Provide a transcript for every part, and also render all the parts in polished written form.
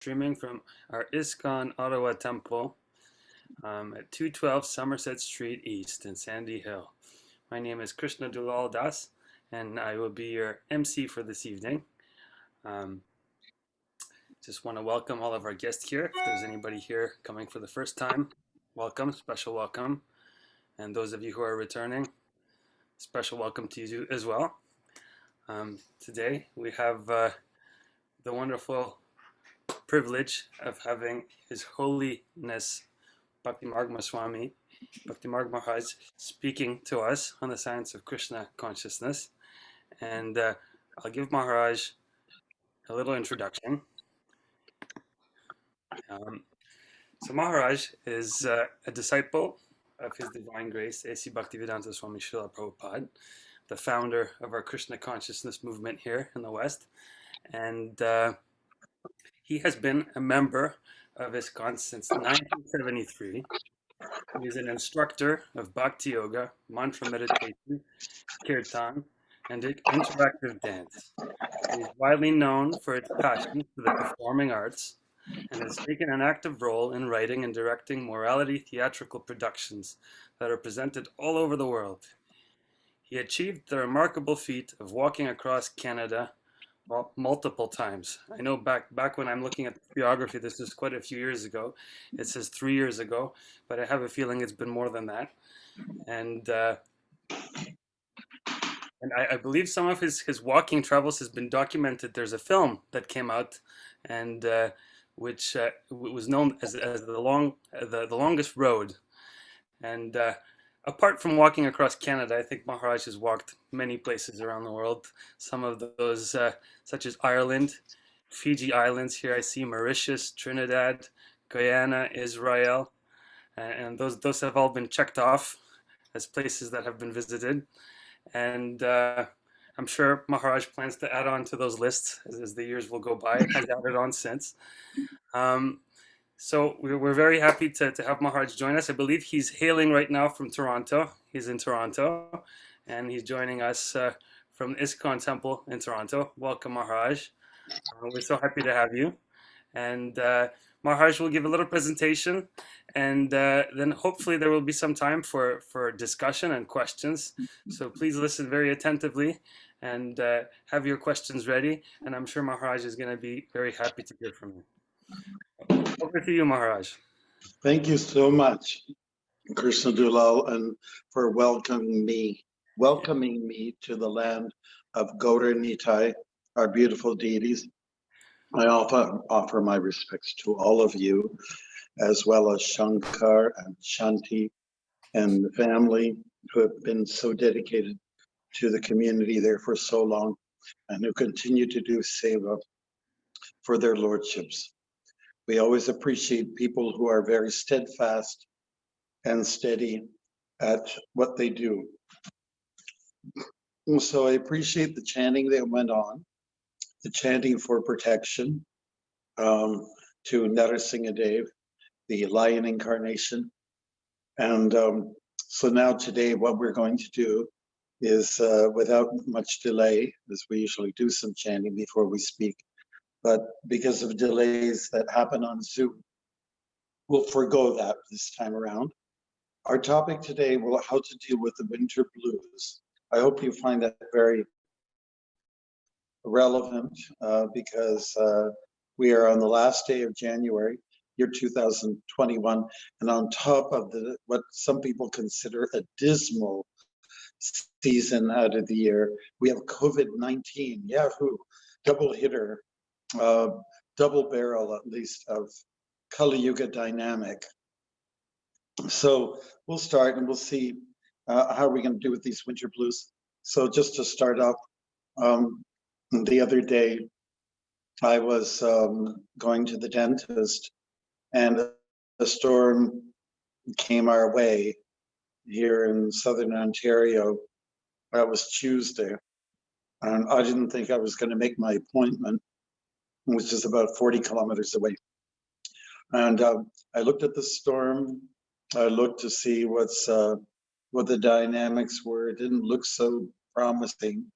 streaming from our ISKCON Ottawa temple at 212 Somerset Street East in Sandy Hill. My name is Krishna Dulal Das, and I will be your MC for this evening. Um, just want to welcome all of our guests here. If there's anybody here coming for the first time, welcome, special welcome. And those of you who are returning, special welcome to you as well. Today we have the wonderful privilege of having His Holiness Bhaktimarga Swami, Bhaktimarga Maharaj, speaking to us on the science of Krishna consciousness. And I'll give Maharaj a little introduction. So Maharaj is a disciple of His Divine Grace, A.C. Bhaktivedanta Swami Srila Prabhupada, the founder of our Krishna consciousness movement here in the West. And he has been a member of ISKCON since 1973. He is an instructor of Bhakti Yoga, mantra meditation, kirtan, and interactive dance. He is widely known for its passion for the performing arts and has taken an active role in writing and directing morality theatrical productions that are presented all over the world. He achieved the remarkable feat of walking across Canada multiple times. I know back when I'm looking at the biography, this is quite a few years ago. It says 3 years ago, but I have a feeling it's been more than that. And I believe some of his walking travels has been documented. There's a film that came out, and which was known as the longest road. And apart from walking across Canada, I think Maharaj has walked many places around the world. Some of those, such as Ireland, Fiji Islands. Here I see Mauritius, Trinidad, Guyana, Israel, and those have all been checked off as places that have been visited. And I'm sure Maharaj plans to add on to those lists as the years will go by. Has added on since. So we're very happy to have Maharaj join us. I believe he's hailing right now from Toronto. He's in Toronto, and he's joining us from ISKCON Temple in Toronto. Welcome, Maharaj. We're so happy to have you. And Maharaj will give a little presentation, and then hopefully there will be some time for discussion and questions. So please listen very attentively and have your questions ready. And I'm sure Maharaj is going to be very happy to hear from you. Over to you, Maharaj. Thank you so much, Krishna Dulal, and for welcoming me to the land of Gaura Nitai, our beautiful deities. I offer my respects to all of you, as well as Shankar and Shanti and the family who have been so dedicated to the community there for so long and who continue to do seva for their lordships. We always appreciate people who are very steadfast and steady at what they do. And so I appreciate the chanting that went on, the chanting for protection to Narasimhadev, the lion incarnation. And so now today what we're going to do is without much delay, as we usually do some chanting before we speak, but because of delays that happen on Zoom, we'll forego that this time around. Our topic today will how to deal with the winter blues. I hope you find that very relevant because we are on the last day of January, year 2021, and on top of what some people consider a dismal season out of the year, we have COVID-19, Yahoo, double hitter, double barrel at least of Kali Yuga dynamic. So we'll start and we'll see how we're going to do with these winter blues. So just to start off, the other day I was going to the dentist and a storm came our way here in southern Ontario. That was Tuesday, and I didn't think I was going to make my appointment, which is about 40 kilometers away. And I looked at the storm. I looked to see what the dynamics were. It didn't look so promising.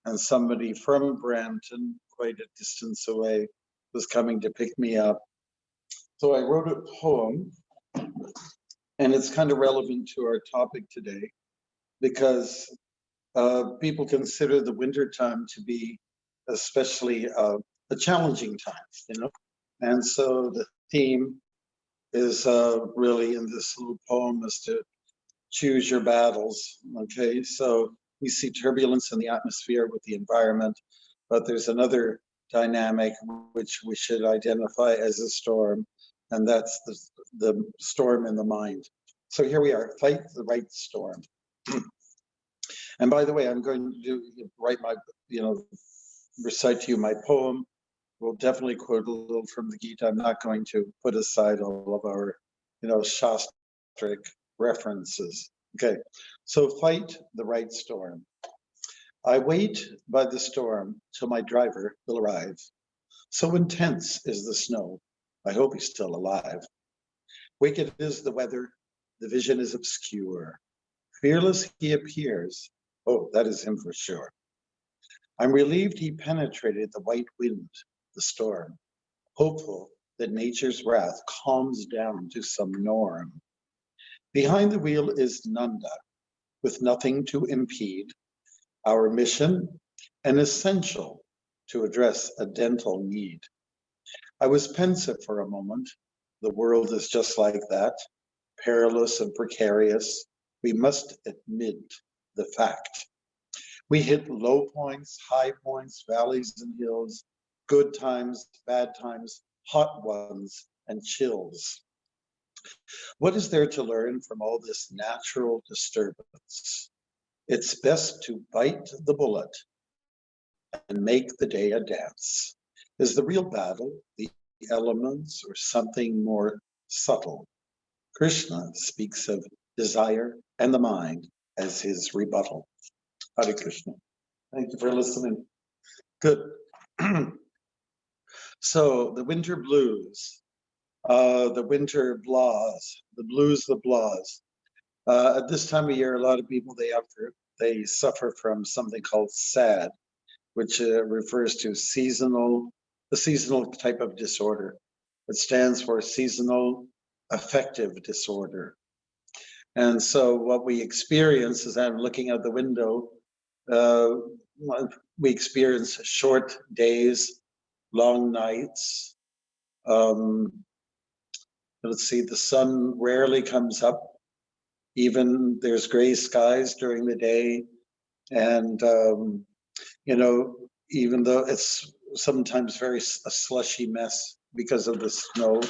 And somebody from Brampton, quite a distance away, was coming to pick me up. So I wrote a poem, and it's kind of relevant to our topic today because people consider the winter time to be especially a challenging time. And so the theme is really in this little poem is to choose your battles. Okay, so we see turbulence in the atmosphere with the environment, but there's another dynamic which we should identify as a storm, and that's the storm in the mind. So here we are, fight the right storm. And by the way, I'm going to recite to you my poem. We'll definitely quote a little from the Gita. I'm not going to put aside all of our, shastric references. Okay, so fight the right storm. I wait by the storm till my driver will arrive. So intense is the snow, I hope he's still alive. Wicked is the weather, the vision is obscure. Fearless he appears, oh, that is him for sure. I'm relieved he penetrated the white wind, the storm, hopeful that nature's wrath calms down to some norm. Behind the wheel is Nanda, with nothing to impede our mission, an essential to address a dental need. I was pensive for a moment. The world is just like that, perilous and precarious. We must admit the fact. We hit low points, high points, valleys and hills, good times, bad times, hot ones, and chills. What is there to learn from all this natural disturbance? It's best to bite the bullet and make the day a dance. Is the real battle the elements or something more subtle? Krishna speaks of desire and the mind as his rebuttal. Hare Krishna. Thank you for listening. Good. So the winter blues, the winter blahs, the blues, the blahs. At this time of year, a lot of people, they suffer from something called SAD, which refers to the seasonal type of disorder. It stands for seasonal affective disorder. And so what we experience is I'm looking out the window, we experience short days, long nights. Let's see, the sun rarely comes up. Even there's gray skies during the day. And, even though it's sometimes a slushy mess because of the snow,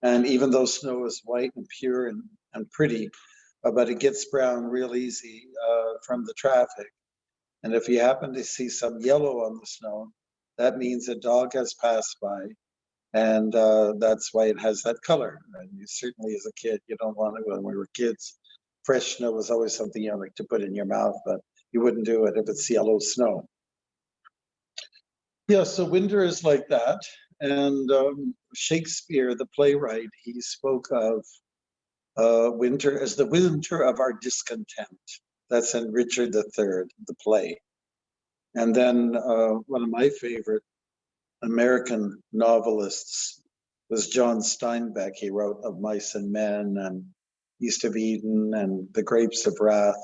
and even though snow is white and pure and pretty, but it gets brown real easy from the traffic. And if you happen to see some yellow on the snow, that means a dog has passed by, and that's why it has that color. And you certainly, as a kid, you don't want it. When we were kids, fresh snow was always something you like to put in your mouth, but you wouldn't do it if it's yellow snow. Yeah, so winter is like that. And Shakespeare, the playwright, he spoke of winter as the winter of our discontent. That's in Richard III, the play. And then one of my favorite American novelists was John Steinbeck. He wrote Of Mice and Men and East of Eden and The Grapes of Wrath.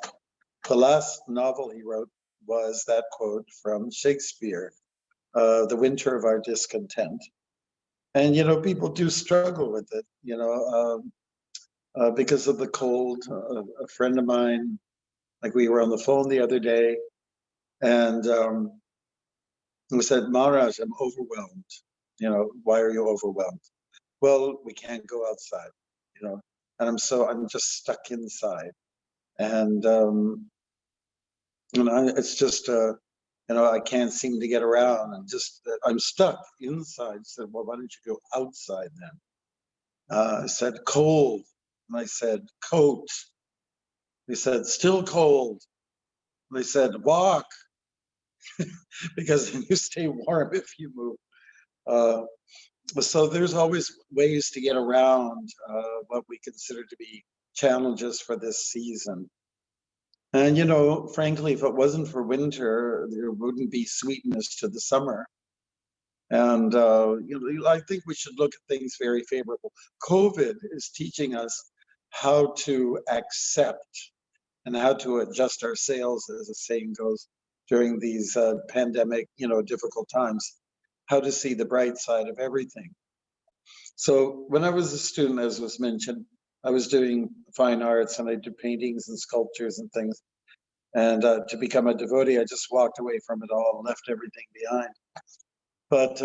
The last novel he wrote was that quote from Shakespeare, the winter of our discontent. And, people do struggle with it, because of the cold. A friend of mine, like we were on the phone the other day, and we said, Maharaj, I'm overwhelmed. Why are you overwhelmed? Well, we can't go outside, and I'm just stuck inside. And, it's just, I can't seem to get around, and I'm stuck inside. I said, well, why don't you go outside then? I said, cold. And I said, coat. They said, still cold. And they said, walk. Because you stay warm if you move. So there's always ways to get around what we consider to be challenges for this season. And, frankly, if it wasn't for winter, there wouldn't be sweetness to the summer. And I think we should look at things very favorable. COVID is teaching us how to accept and how to adjust our sails, as the saying goes, during these pandemic, difficult times, how to see the bright side of everything. So when I was a student, as was mentioned, I was doing fine arts and I did paintings and sculptures and things. And to become a devotee, I just walked away from it all and left everything behind. But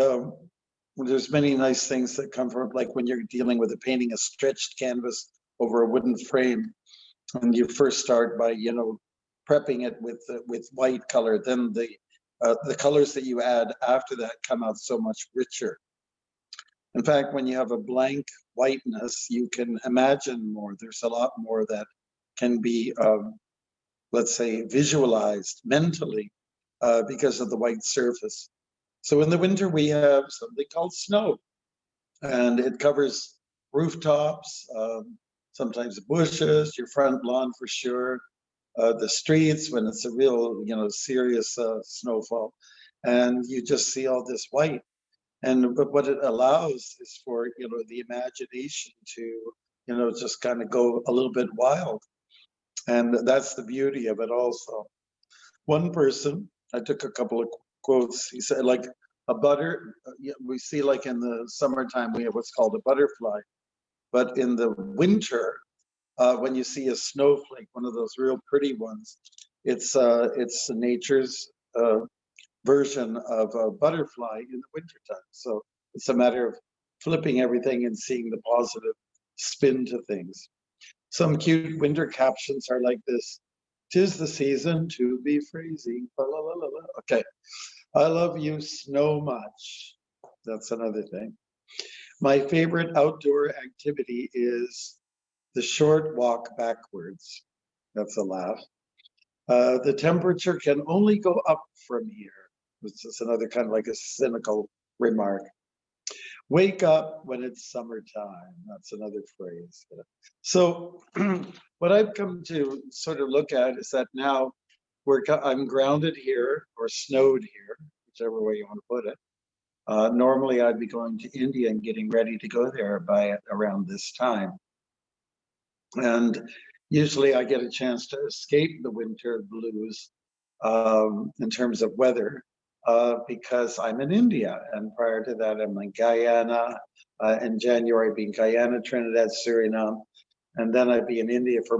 there's many nice things that come from, like when you're dealing with a painting a stretched canvas over a wooden frame, and you first start by prepping it with white color, then the colors that you add after that come out so much richer. In fact, when you have a blank whiteness, you can imagine more. There's a lot more that can be, let's say, visualized mentally because of the white surface. So in the winter, we have something called snow, and it covers rooftops, sometimes bushes, your front lawn for sure, the streets when it's a real, serious snowfall, and you just see all this white. And but what it allows is for the imagination to just kind of go a little bit wild, and that's the beauty of it. Also, one person, I took a couple of quotes. He said, like we see like in the summertime we have what's called a butterfly, but in the winter, when you see a snowflake, one of those real pretty ones, it's nature's version of a butterfly in the wintertime. So it's a matter of flipping everything and seeing the positive spin to things. Some cute winter captions are like this: "'Tis the season to be freezing." La, la, la, la. Okay, I love you snow much. That's another thing. My favorite outdoor activity is the short walk backwards. That's a laugh. The temperature can only go up from here. This is another kind of like a cynical remark. Wake up when it's summertime. That's another phrase. So what I've come to sort of look at is that now I'm grounded here or snowed here, whichever way you want to put it. Normally I'd be going to India and getting ready to go there by around this time. And usually I get a chance to escape the winter blues in terms of weather because I'm in India. And prior to that, I'm in Guyana. In January, being Guyana, Trinidad, Suriname. And then I'd be in India for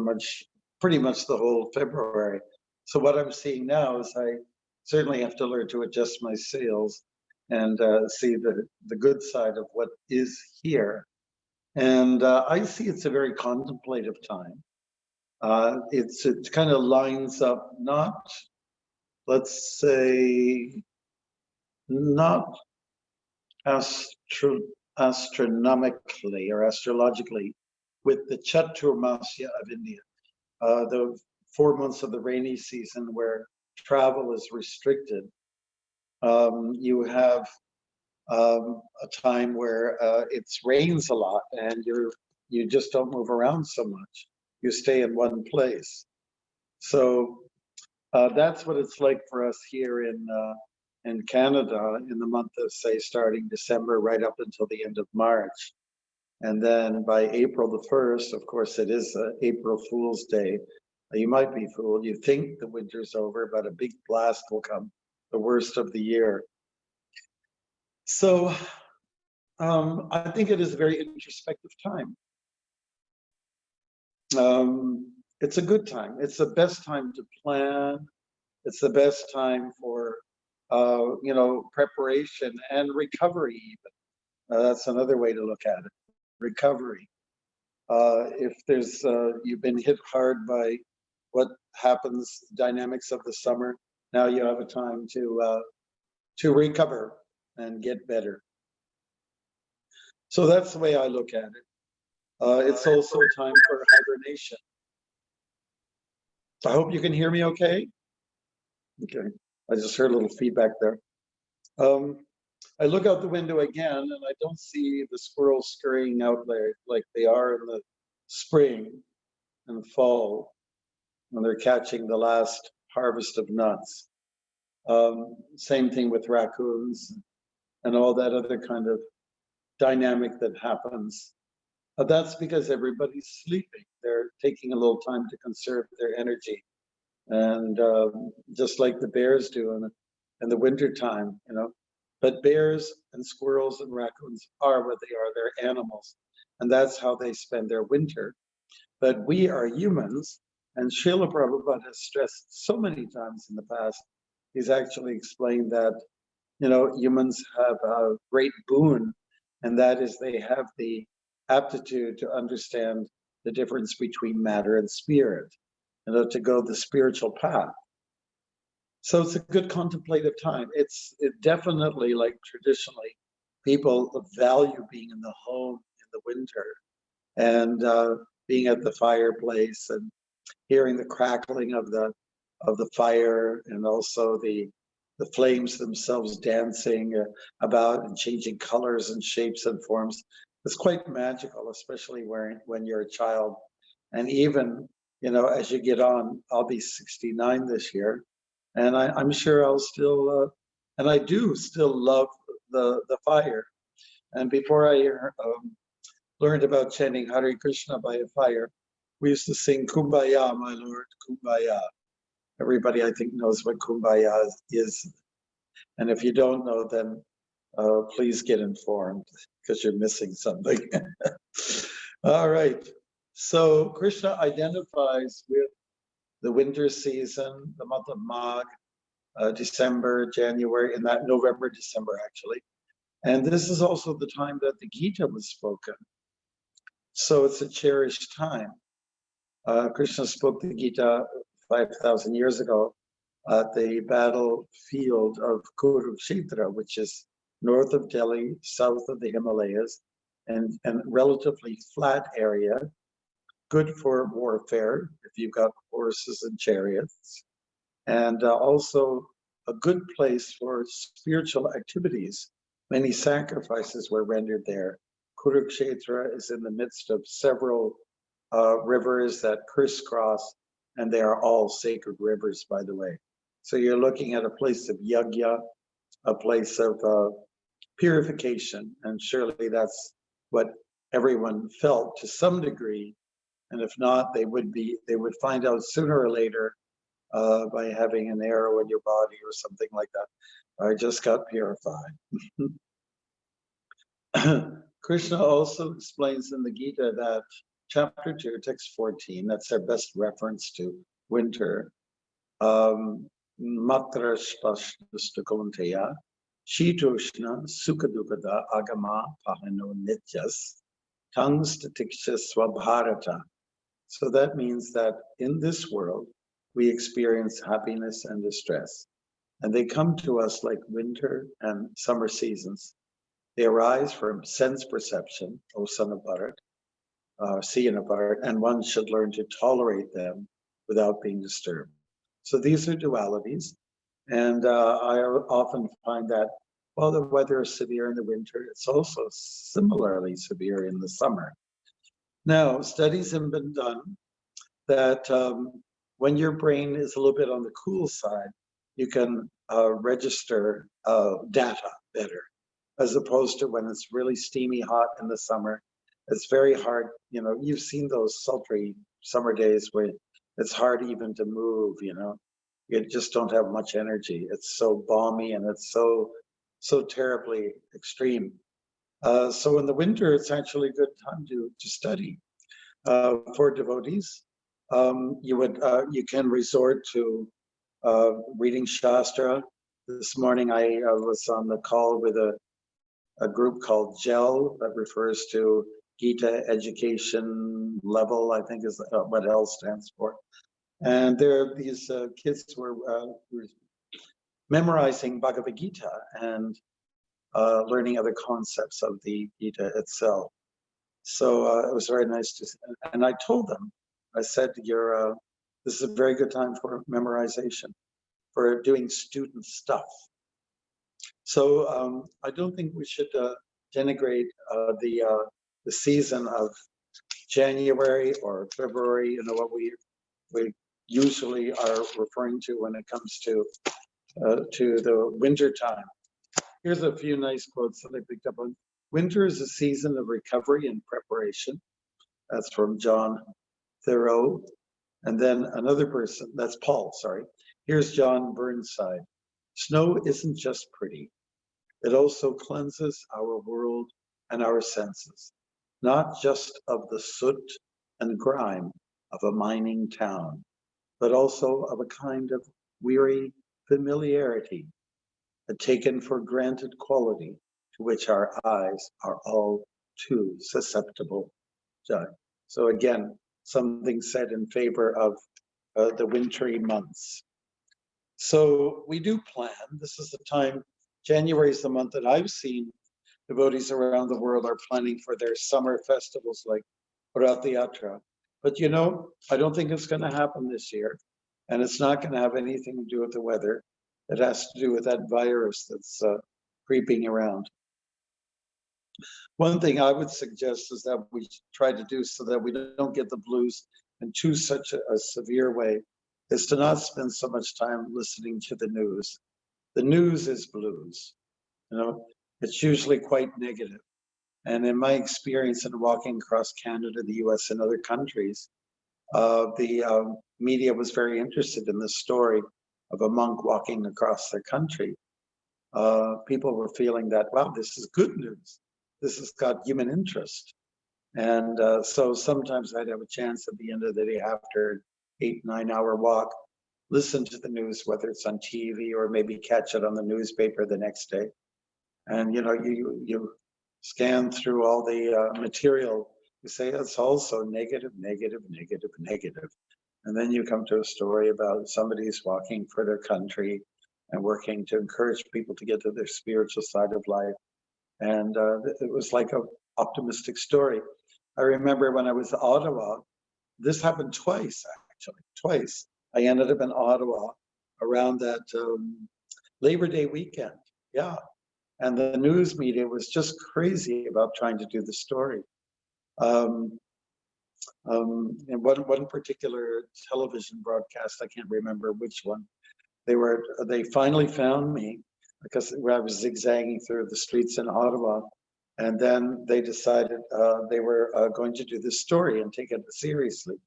pretty much the whole February. So what I'm seeing now is I certainly have to learn to adjust my sails and see the good side of what is here. And I see it's a very contemplative time. It kind of lines up, not, let's say, not astronomically or astrologically with the Chaturmasya of India, the 4 months of the rainy season where travel is restricted. You have a time where it rains a lot and you just don't move around so much. You stay in one place. So that's what it's like for us here in Canada in the month of, say, starting December right up until the end of March. And then by April the 1st, of course, it is April Fool's Day. You might be fooled. You think the winter's over, but a big blast will come, the worst of the year. So I think it is a very introspective time. It's a good time. It's the best time to plan. It's the best time for, preparation and recovery even. That's another way to look at it, recovery. If there's, you've been hit hard by what happens, dynamics of the summer, now you have a time to recover and get better. So that's the way I look at it. It's also time for hibernation. I hope you can hear me okay. Okay, I just heard a little feedback there. I look out the window again and I don't see the squirrels scurrying out there like they are in the spring and fall when they're catching the last harvest of nuts. Same thing with raccoons and all that other kind of dynamic that happens. That's because everybody's sleeping. They're taking a little time to conserve their energy. And just like the bears do in the winter time, you know. But bears and squirrels and raccoons are what they are. They're animals. And that's how they spend their winter. But we are humans. And Srila Prabhupada has stressed so many times in the past, he's actually explained that, you know, humans have a great boon, and that is they have the aptitude to understand the difference between matter and spirit, you know, to go the spiritual path. So it's a good contemplative time. It definitely, like traditionally, people value being in the home in the winter and being at the fireplace and hearing the crackling of the fire, and also the flames themselves dancing about and changing colors and shapes and forms. It's quite magical, especially when you're a child. And even, you know, as you get on, I'll be 69 this year, and I'm sure I'll still, and I do still love the fire. And before I learned about chanting Hare Krishna by a fire, we used to sing Kumbaya, my Lord, Kumbaya. Everybody, I think, knows what Kumbaya is. And if you don't know, then please get informed, because you're missing something. All right. So Krishna identifies with the winter season, the month of Magh, December, January, and that November, December, actually. And this is also the time that the Gita was spoken. So it's a cherished time. Krishna spoke the Gita 5,000 years ago at the battlefield of Kurukshetra, which is north of Delhi, south of the Himalayas, and relatively flat area, good for warfare if you've got horses and chariots, and also a good place for spiritual activities. Many sacrifices were rendered there. Kurukshetra is in the midst of several rivers that crisscross, and they are all sacred rivers, by the way. So you're looking at a place of yajna, a place of purification, and surely that's what everyone felt to some degree. And if not, they would find out sooner or later by having an arrow in your body or something like that. I just got purified. Krishna also explains in the Gita that chapter 2, text 14, that's our best reference to winter. Matra spashta kaunteya, shitoshna sukadukada agama pahano nityas, tangstatiksha swabharata. So that means that in this world, we experience happiness and distress. And they come to us like winter and summer seasons. They arise from sense perception, O son of Bharat, seeing apart, and one should learn to tolerate them without being disturbed. So these are dualities, and I often find that while the weather is severe in the winter, it's also similarly severe in the summer. Now, studies have been done that when your brain is a little bit on the cool side, you can register data better, as opposed to when it's really steamy hot in the summer. It's very hard, you know, you've seen those sultry summer days where it's hard even to move, you know. You just don't have much energy. It's so balmy and it's so terribly extreme. So in the winter, it's actually a good time to study. For devotees, you can resort to reading Shastra. This morning I was on the call with a group called GEL, that refers to Gita Education Level, I think is what L stands for. And there, these kids were memorizing Bhagavad Gita and learning other concepts of the Gita itself. So it was very nice to, and I told them, I said, this is a very good time for memorization, for doing student stuff. So I don't think we should denigrate the season of January or February, you know, what we usually are referring to when it comes to the winter time. Here's a few nice quotes that I picked up on. Winter is a season of recovery and preparation. That's from John Thoreau. And then another person, that's Paul, sorry. Here's John Burnside. Snow isn't just pretty. It also cleanses our world and our senses, not just of the soot and grime of a mining town, but also of a kind of weary familiarity, a taken for granted quality to which our eyes are all too susceptible. So again, something said in favor of the wintry months. So we do plan. This is the time, January is the month that I've seen devotees around the world are planning for their summer festivals like Rath Yatra. But you know, I don't think it's going to happen this year. And it's not going to have anything to do with the weather. It has to do with that virus that's creeping around. One thing I would suggest is that we try to do so that we don't get the blues in such a severe way is to not spend so much time listening to the news. The news is blues, you know, it's usually quite negative. And in my experience in walking across Canada, the US, and other countries, the media was very interested in this story of a monk walking across their country. People were feeling that, wow, this is good news. This has got human interest. And so sometimes I'd have a chance at the end of the day after an 8-9 hour walk, listen to the news, whether it's on TV or maybe catch it on the newspaper the next day. And you know, you scan through all the material, you say it's also negative, negative, negative, negative. And then you come to a story about somebody's walking for their country and working to encourage people to get to their spiritual side of life. And it was like an optimistic story. I remember when I was in Ottawa, this happened twice, actually, twice. I ended up in Ottawa around that Labor Day weekend. Yeah. And the news media was just crazy about trying to do the story. And one particular television broadcast, I can't remember which one, they finally found me because I was zigzagging through the streets in Ottawa. And then they decided they were going to do this story and take it seriously.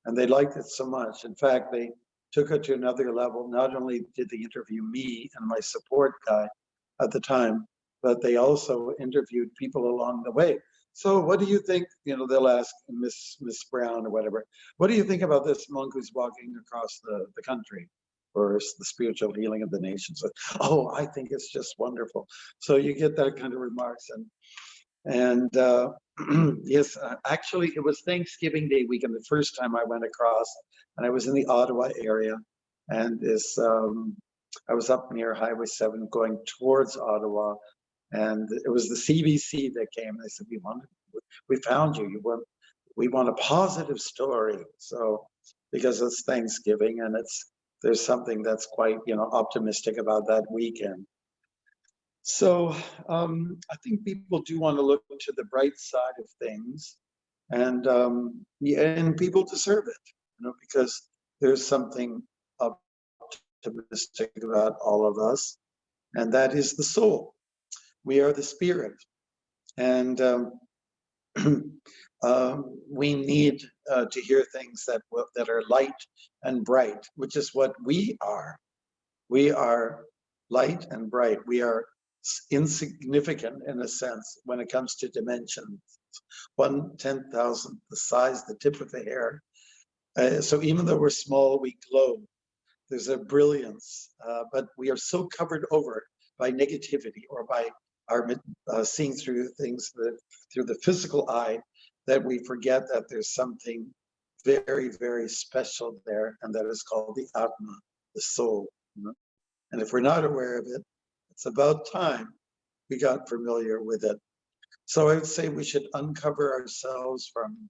And they liked it so much. In fact, they took it to another level. Not only did they interview me and my support guy at the time, but they also interviewed people along the way. So what do you think, you know, they'll ask Miss Brown or whatever, what do you think about this monk who's walking across the country for the spiritual healing of the nations? Oh, I think it's just wonderful. So you get that kind of remarks. And yes, actually it was Thanksgiving Day weekend, the first time I went across, and I was in the Ottawa area, and I was up near Highway 7 going towards Ottawa, and it was the CBC that came. They said, we found you. We want a positive story. So because it's Thanksgiving and there's something that's quite, you know, optimistic about that weekend. So I think people do want to look to the bright side of things, and people deserve it, you know, because there's something optimistic about all of us, and that is the soul. We are the spirit, and we need to hear things that are light and bright, which is what we are. We are light and bright. We are insignificant in a sense when it comes to dimensions. 1/10,000th the size, the tip of a hair. So even though we're small, we glow. There's a brilliance, but we are so covered over by negativity or by our seeing through things through the physical eye that we forget that there's something very, very special there, and that is called the Atma, the soul. You know? And if we're not aware of it, it's about time we got familiar with it. So I would say we should uncover ourselves from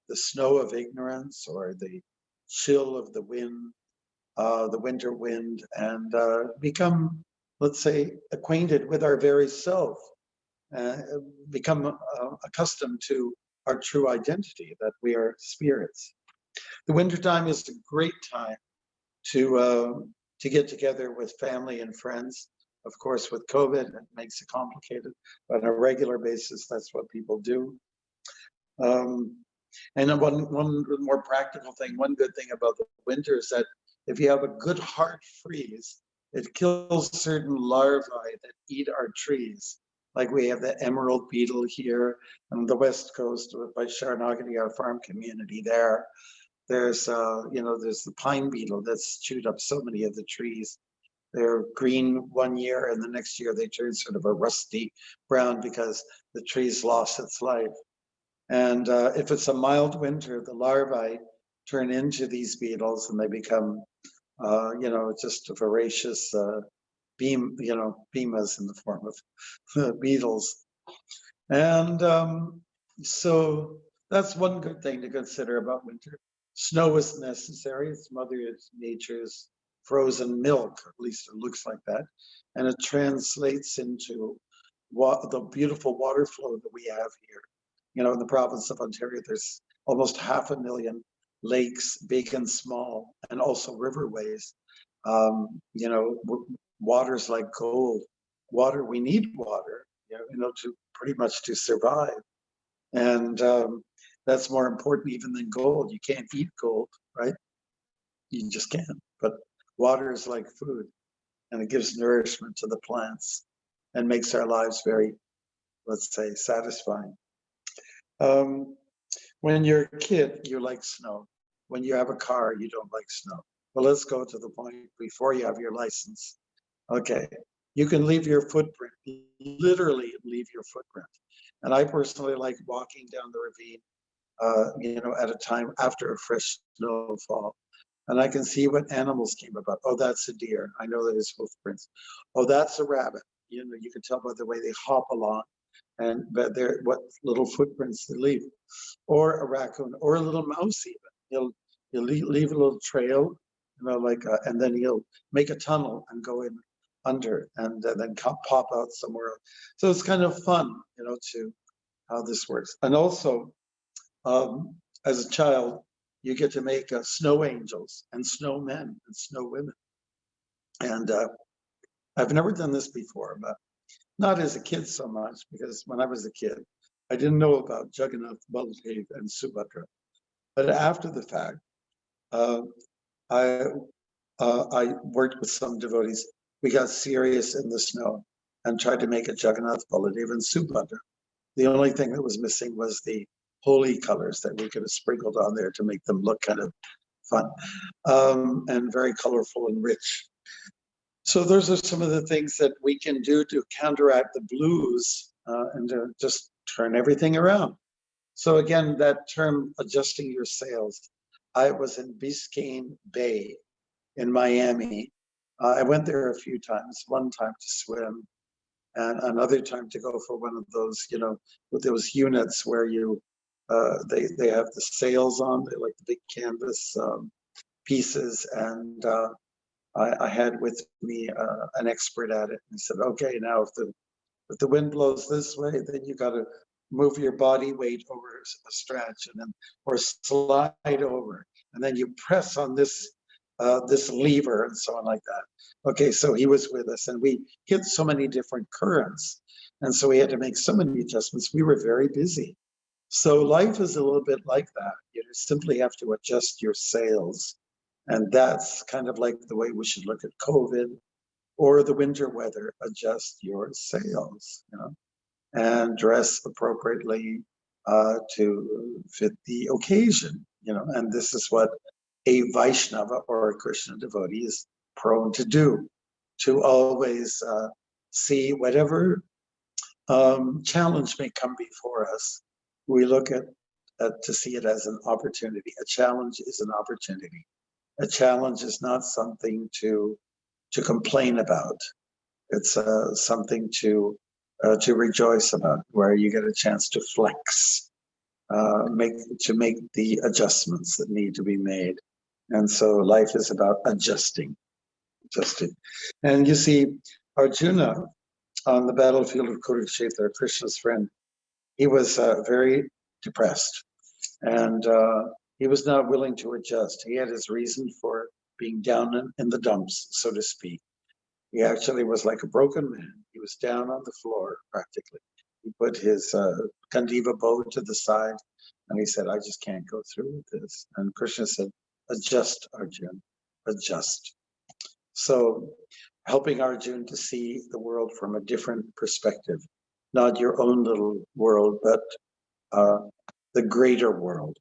the snow of ignorance or the chill of the wind, the winter wind, and become, let's say, acquainted with our very self, become accustomed to our true identity, that we are spirits. The wintertime is a great time to get together with family and friends. Of course, with COVID, it makes it complicated, but on a regular basis, that's what people do. And then one more practical thing, one good thing about the winter is that if you have a good hard freeze, it kills certain larvae that eat our trees. Like we have the emerald beetle here on the west coast by Sharonagati, our farm community there. There's there's the pine beetle that's chewed up so many of the trees. They're green one year, and the next year they turn sort of a rusty brown because the tree's lost its life. And if it's a mild winter, the larvae turn into these beetles, and they become, just voracious beemas in the form of beetles. And so that's one good thing to consider about winter. Snow is necessary. It's Mother Nature's frozen milk, at least it looks like that. And it translates into the beautiful water flow that we have here. In the province of Ontario, there's almost 500,000 lakes, big and small, and also riverways. Water's like gold. Water, we need water, to pretty much to survive. And that's more important even than gold. You can't eat gold, right? You just can't. But water is like food, and it gives nourishment to the plants and makes our lives very, let's say, satisfying. When you're a kid, you like snow. When you have a car, you don't like snow. Well, let's go to the point before you have your license. Okay, you can leave your footprint, literally leave your footprint. And I personally like walking down the ravine, at a time after a fresh snowfall. And I can see what animals came about. Oh, that's a deer. I know that his footprints. Oh, that's a rabbit. You can tell by the way they hop along. But they're what little footprints they leave, or a raccoon, or a little mouse even. He'll leave a little trail, and then he'll make a tunnel and go in under, and then pop out somewhere else. So it's kind of fun, to how this works. And also, as a child, you get to make snow angels and snowmen and snow women. And I've never done this before, but not as a kid so much, because when I was a kid, I didn't know about Jagannath, Baladev, and Subhadra. But after the fact, I worked with some devotees. We got serious in the snow and tried to make a Jagannath, Baladev, and Subhadra. The only thing that was missing was the holy colors that we could have sprinkled on there to make them look kind of fun, and very colorful and rich. So those are some of the things that we can do to counteract the blues, and to just turn everything around. So again, that term, adjusting your sails. I was in Biscayne Bay in Miami. I went there a few times, one time to swim, and another time to go for one of those, with those units where they have the sails on, they like the big canvas pieces, and I had with me an expert at it. He said, okay, now if the wind blows this way, then you got to move your body weight over a stretch, and then or slide over, and then you press on this lever and so on like that. Okay, so he was with us, and we hit so many different currents, and so we had to make so many adjustments. We were very busy. So life is a little bit like that. You simply have to adjust your sails. And that's kind of like the way we should look at COVID or the winter weather. Adjust your sails, and dress appropriately to fit the occasion, and this is what a Vaishnava or a Krishna devotee is prone to do, to always see whatever challenge may come before us. We look at to see it as an opportunity. A challenge is an opportunity. A challenge is not something to complain about. It's something to rejoice about, where you get a chance to flex, make the adjustments that need to be made. And so life is about adjusting. And you see, Arjuna on the battlefield of Kurukshetra, Krishna's friend, he was very depressed, and he was not willing to adjust. He had his reason for being down in the dumps, so to speak. He actually was like a broken man. He was down on the floor practically. He put his Gandiva bow to the side and he said, I just can't go through with this. And Krishna said, adjust, Arjun, adjust. So helping Arjun to see the world from a different perspective, not your own little world, but the greater world.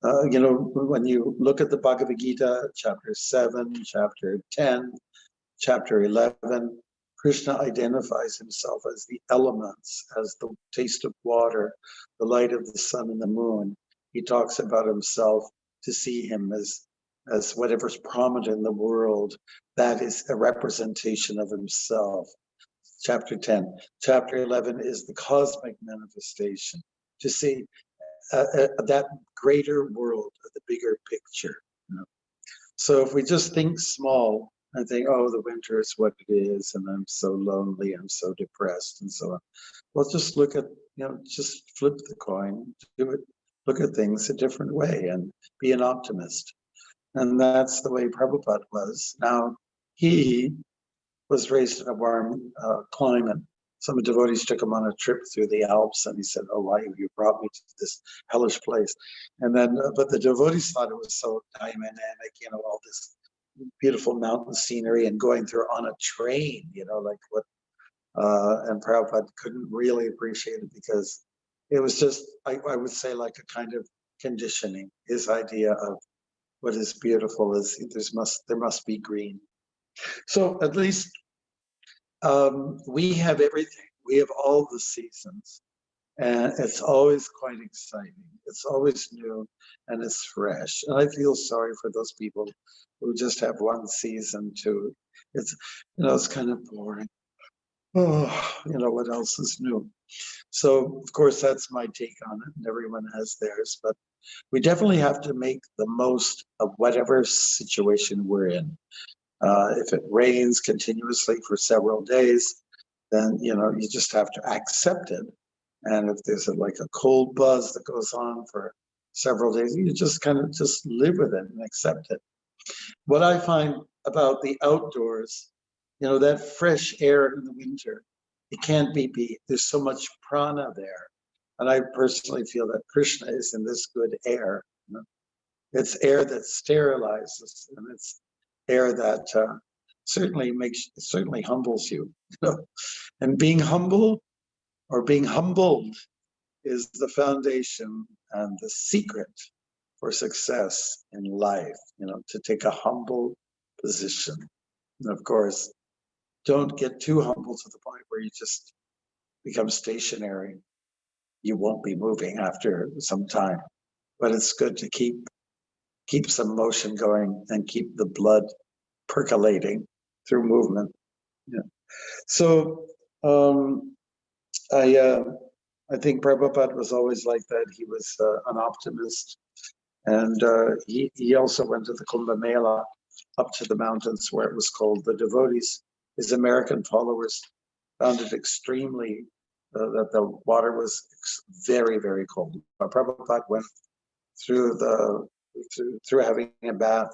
When you look at the Bhagavad Gita, chapter 7, chapter 10, chapter 11, Krishna identifies himself as the elements, as the taste of water, the light of the sun and the moon. He talks about himself to see him as whatever's prominent in the world, that is a representation of himself. Chapter 10. Chapter 11 is the cosmic manifestation, to see that greater world, the bigger picture. So if we just think small and think, oh, the winter is what it is, and I'm so lonely, I'm so depressed, and so on. Well, just look at, just flip the coin, do it, look at things a different way and be an optimist. And that's the way Prabhupada was. Now, he was raised in a warm climate. Some devotees took him on a trip through the Alps, and he said, oh, why have you brought me to this hellish place? And then, but the devotees thought it was so dynamic, all this beautiful mountain scenery and going through on a train, like what, and Prabhupada couldn't really appreciate it because it was just, I would say, like a kind of conditioning. His idea of what is beautiful is there must be green. So at least we have everything. We have all the seasons, and it's always quite exciting. It's always new and it's fresh. And I feel sorry for those people who just have one season to, it's kind of boring. Oh, what else is new? So of course that's my take on it, and everyone has theirs, but we definitely have to make the most of whatever situation we're in. If it rains continuously for several days, then you just have to accept it. And if there's like a cold buzz that goes on for several days, you just kind of just live with it and accept it. What I find about the outdoors, that fresh air in the winter, it can't be beat. There's so much prana there. And I personally feel that Krishna is in this good air. It's air that sterilizes, and it's air that certainly humbles you. And being humble or being humbled is the foundation and the secret for success in life, to take a humble position. And of course, don't get too humble to the point where you just become stationary. You won't be moving after some time, but it's good to keep some motion going and keep the blood percolating through movement. Yeah. So I think Prabhupada was always like that. He was an optimist, and he also went to the Kumbh Mela up to the mountains where it was cold. The devotees, his American followers, found it extremely that the water was very, very cold. But Prabhupada went through having a bath.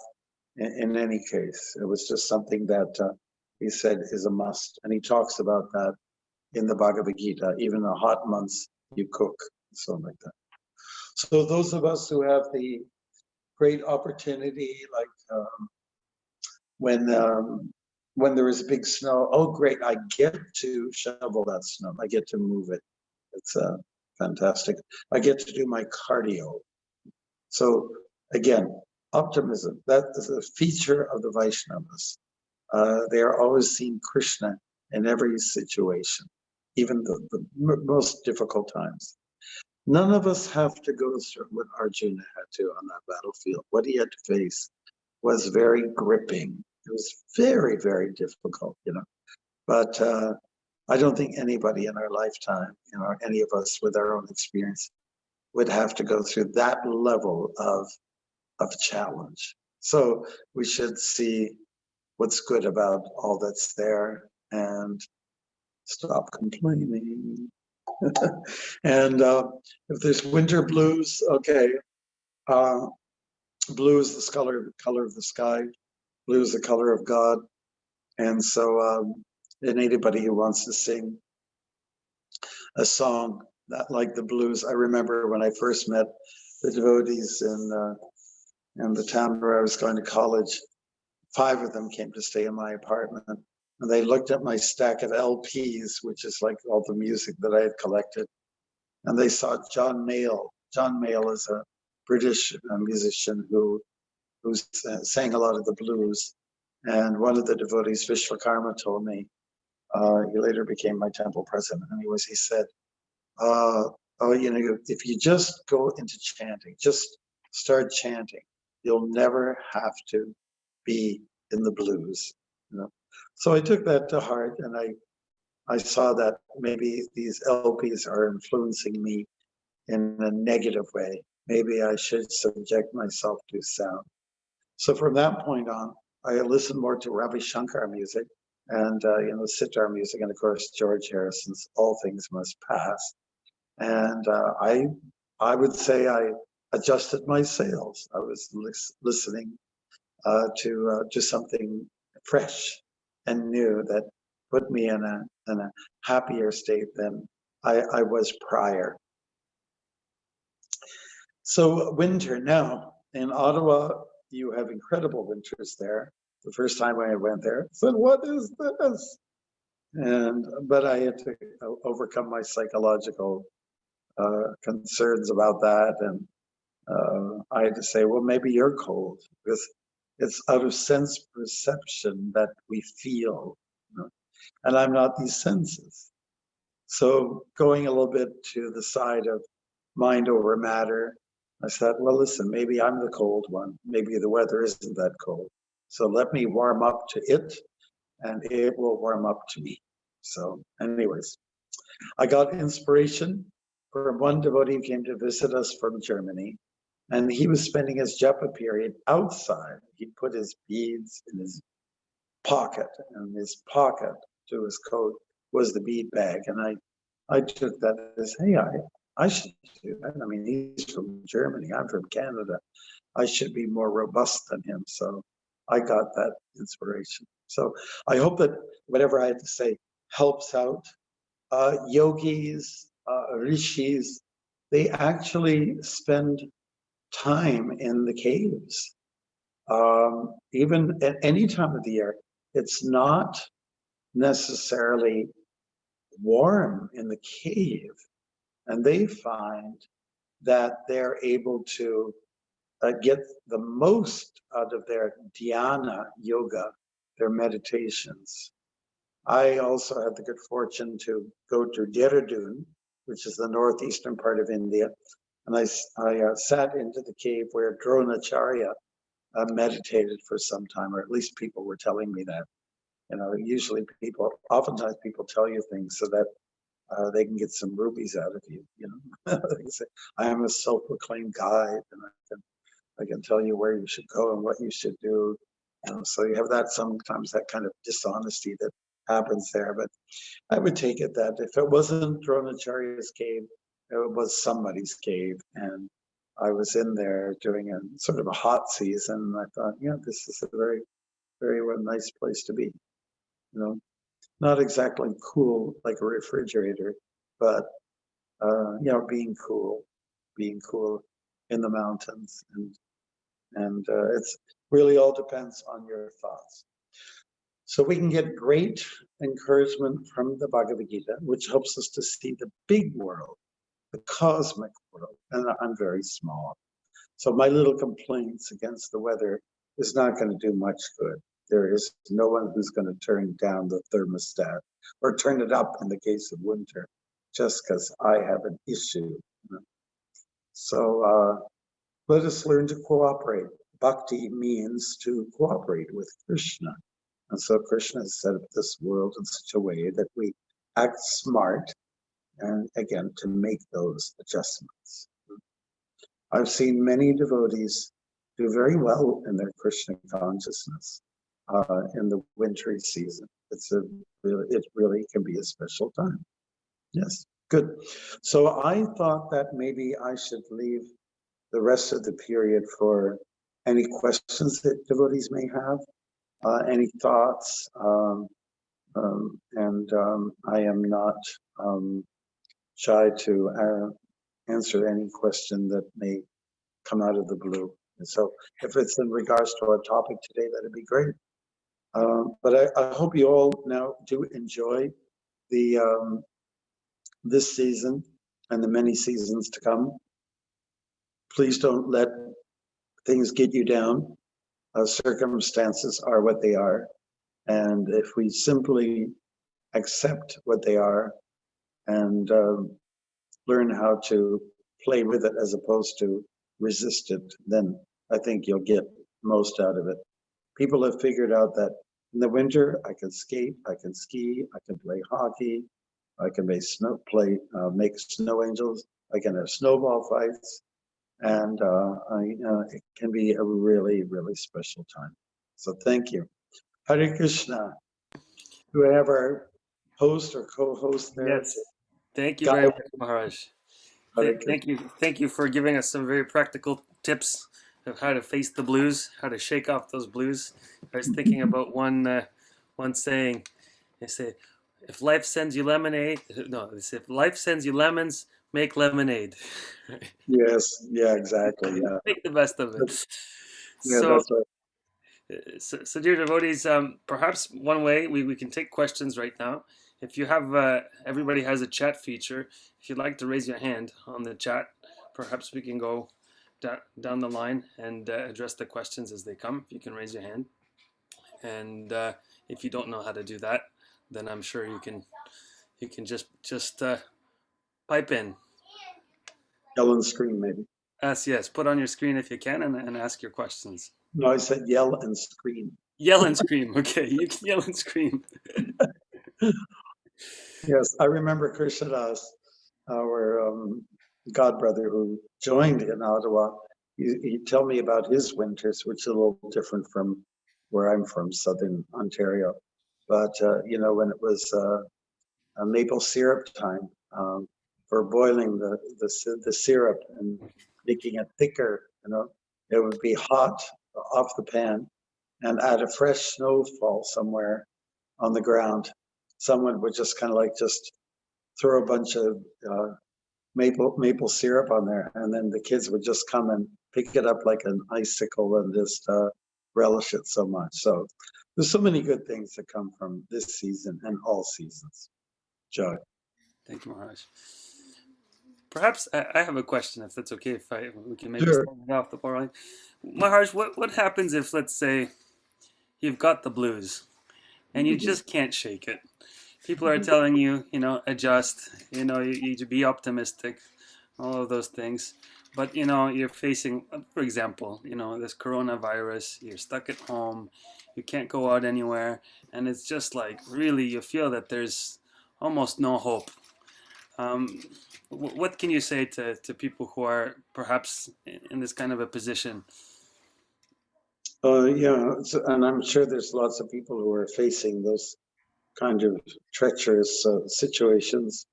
In any case, it was just something that he said is a must, and he talks about that in the Bhagavad Gita. Even in the hot months, you cook, something like that. So those of us who have the great opportunity, like when there is big snow, oh great, I get to shovel that snow. I get to move it. It's fantastic. I get to do my cardio. So again, optimism, that is a feature of the Vaishnavas. They are always seeing Krishna in every situation, even the most difficult times. None of us have to go through what Arjuna had to on that battlefield. What he had to face was very gripping. It was very, very difficult, But I don't think anybody in our lifetime, any of us with our own experience, would have to go through that level of challenge. So we should see what's good about all that's there and stop complaining. And if there's winter blues, okay. Blue is the color of the sky. Blue is the color of God. And so, and anybody who wants to sing a song that like the blues, I remember when I first met the devotees in the town where I was going to college, 5 of them came to stay in my apartment. And they looked at my stack of LPs, which is like all the music that I had collected. And they saw John Mayall. John Mayall is a British musician who sang a lot of the blues. And one of the devotees, Vishwakarma, told me, he later became my temple president. Anyways, he said, oh, if you just go into chanting, just start chanting, you'll never have to be in the blues. So I took that to heart, and I saw that maybe these LPs are influencing me in a negative way. Maybe I should subject myself to sound. So from that point on, I listened more to Ravi Shankar music and sitar music, and of course George Harrison's "All Things Must Pass." And I would say I adjusted my sails. I was listening to something fresh and new that put me in a happier state than I was prior. So winter now in Ottawa, you have incredible winters there. The first time I went there, I said, "What is this?" But I had to overcome my psychological concerns about that, and I had to say, "Well, maybe you're cold," because it's out of sense perception that we feel, and I'm not these senses. So going a little bit to the side of mind over matter, I said, well, listen, maybe I'm the cold one. Maybe the weather isn't that cold. So let me warm up to it, and it will warm up to me. So anyways, I got inspiration from one devotee who came to visit us from Germany, and he was spending his japa period outside. He put his beads in his pocket, and his pocket to his coat was the bead bag. And I took that as, hey, I should do that. I mean, he's from Germany, I'm from Canada. I should be more robust than him. So I got that inspiration. So I hope that whatever I had to say helps out. Yogis, rishis, they actually spend time in the caves. Even at any time of the year, it's not necessarily warm in the cave, and they find that they're able to get the most out of their dhyana yoga, their meditations. I also had the good fortune to go to Dehradun, which is the northeastern part of India, and I sat into the cave where Dronacharya meditated for some time, or at least people were telling me that. Usually oftentimes people tell you things so that they can get some rubies out of you. They say, I am a self-proclaimed guide, and I can tell you where you should go and what you should do. So you have that sometimes, that kind of dishonesty that happens there. But I would take it that if it wasn't Dronacharya's cave, it was somebody's cave, and I was in there during a sort of a hot season, and I thought, this is a very, very nice place to be. Not exactly cool like a refrigerator, but being cool in the mountains, and it's really all depends on your thoughts. So we can get great encouragement from the Bhagavad Gita, which helps us to see the big world, the cosmic world, and I'm very small. So my little complaints against the weather is not going to do much good. There is no one who's going to turn down the thermostat or turn it up in the case of winter, just because I have an issue. So let us learn to cooperate. Bhakti means to cooperate with Krishna. And so Krishna has set up this world in such a way that we act smart, and again, to make those adjustments. I've seen many devotees do very well in their Krishna consciousness in the wintry season. It really can be a special time. Yes, good. So I thought that maybe I should leave the rest of the period for any questions that devotees may have. any thoughts, and I am not shy to answer any question that may come out of the blue. And so if it's in regards to our topic today, that'd be great. But I hope you all now do enjoy the this season and the many seasons to come. Please don't let things get you down. Circumstances are what they are. And if we simply accept what they are and learn how to play with it as opposed to resist it, then I think you'll get most out of it. People have figured out that in the winter, I can skate, I can ski, I can play hockey, I can make snow angels, I can have snowball fights, and it can be a really, really special time. So thank you. Hare Krishna. Do I have our host or co-host there? Yes. Thank you Guide very much, Maharaj. Hare Krishna. Thank you for giving us some very practical tips of how to face the blues, how to shake off those blues. I was thinking about one saying. They say, "If life sends you lemonade, no, they say, if life sends you lemons, make lemonade." Yes, yeah, exactly. Yeah, Make the best of it. yeah, So, that's right. so dear devotees, perhaps one way we can take questions right now. If you have, everybody has a chat feature. If you'd like to raise your hand on the chat, perhaps we can go down the line and address the questions as they come. If you can raise your hand, and if you don't know how to do that, then I'm sure you can just pipe in. Yell and scream, maybe. Yes, put on your screen if you can and ask your questions. No, I said yell and scream. Yell and scream. Okay, you can yell and scream. Yes, I remember Krishnadas, our godbrother who joined in Ottawa. He'd tell me about his winters, which is a little different from where I'm from, Southern Ontario. But, when it was a maple syrup time for boiling the syrup and making it thicker, it would be hot off the pan and at a fresh snowfall somewhere on the ground, someone would just kind of just throw a bunch of maple syrup on there, and then the kids would just come and pick it up like an icicle and just relish it so much. So there's so many good things that come from this season and all seasons. Joy. Thank you, Maharaj. Perhaps I have a question, if that's okay. If we can maybe Sure. start it off the bar. Maharaj, what happens if, let's say, you've got the blues and you just can't shake it? People are telling you, adjust, you be optimistic, all of those things. But, you're facing, for example, this coronavirus, you're stuck at home, you can't go out anywhere, and it's just like, really, you feel that there's almost no hope. What can you say to people who are perhaps in this kind of a position? Yeah, and I'm sure there's lots of people who are facing those kind of treacherous situations.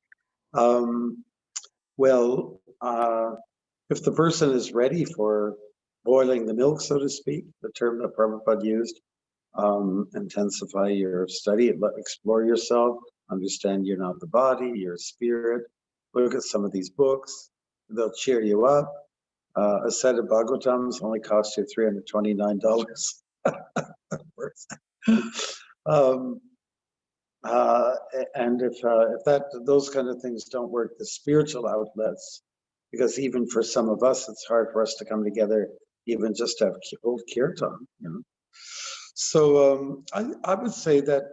Well, if the person is ready for boiling the milk, so to speak, the term that Prabhupada used, intensify your study, explore yourself, understand you're not the body, you're a spirit. Look at some of these books, they'll cheer you up. A set of Bhagavatams only costs you $329. And if those kind of things don't work, the spiritual outlets, because even for some of us, it's hard for us to come together, even just to have old kirtan, So I would say that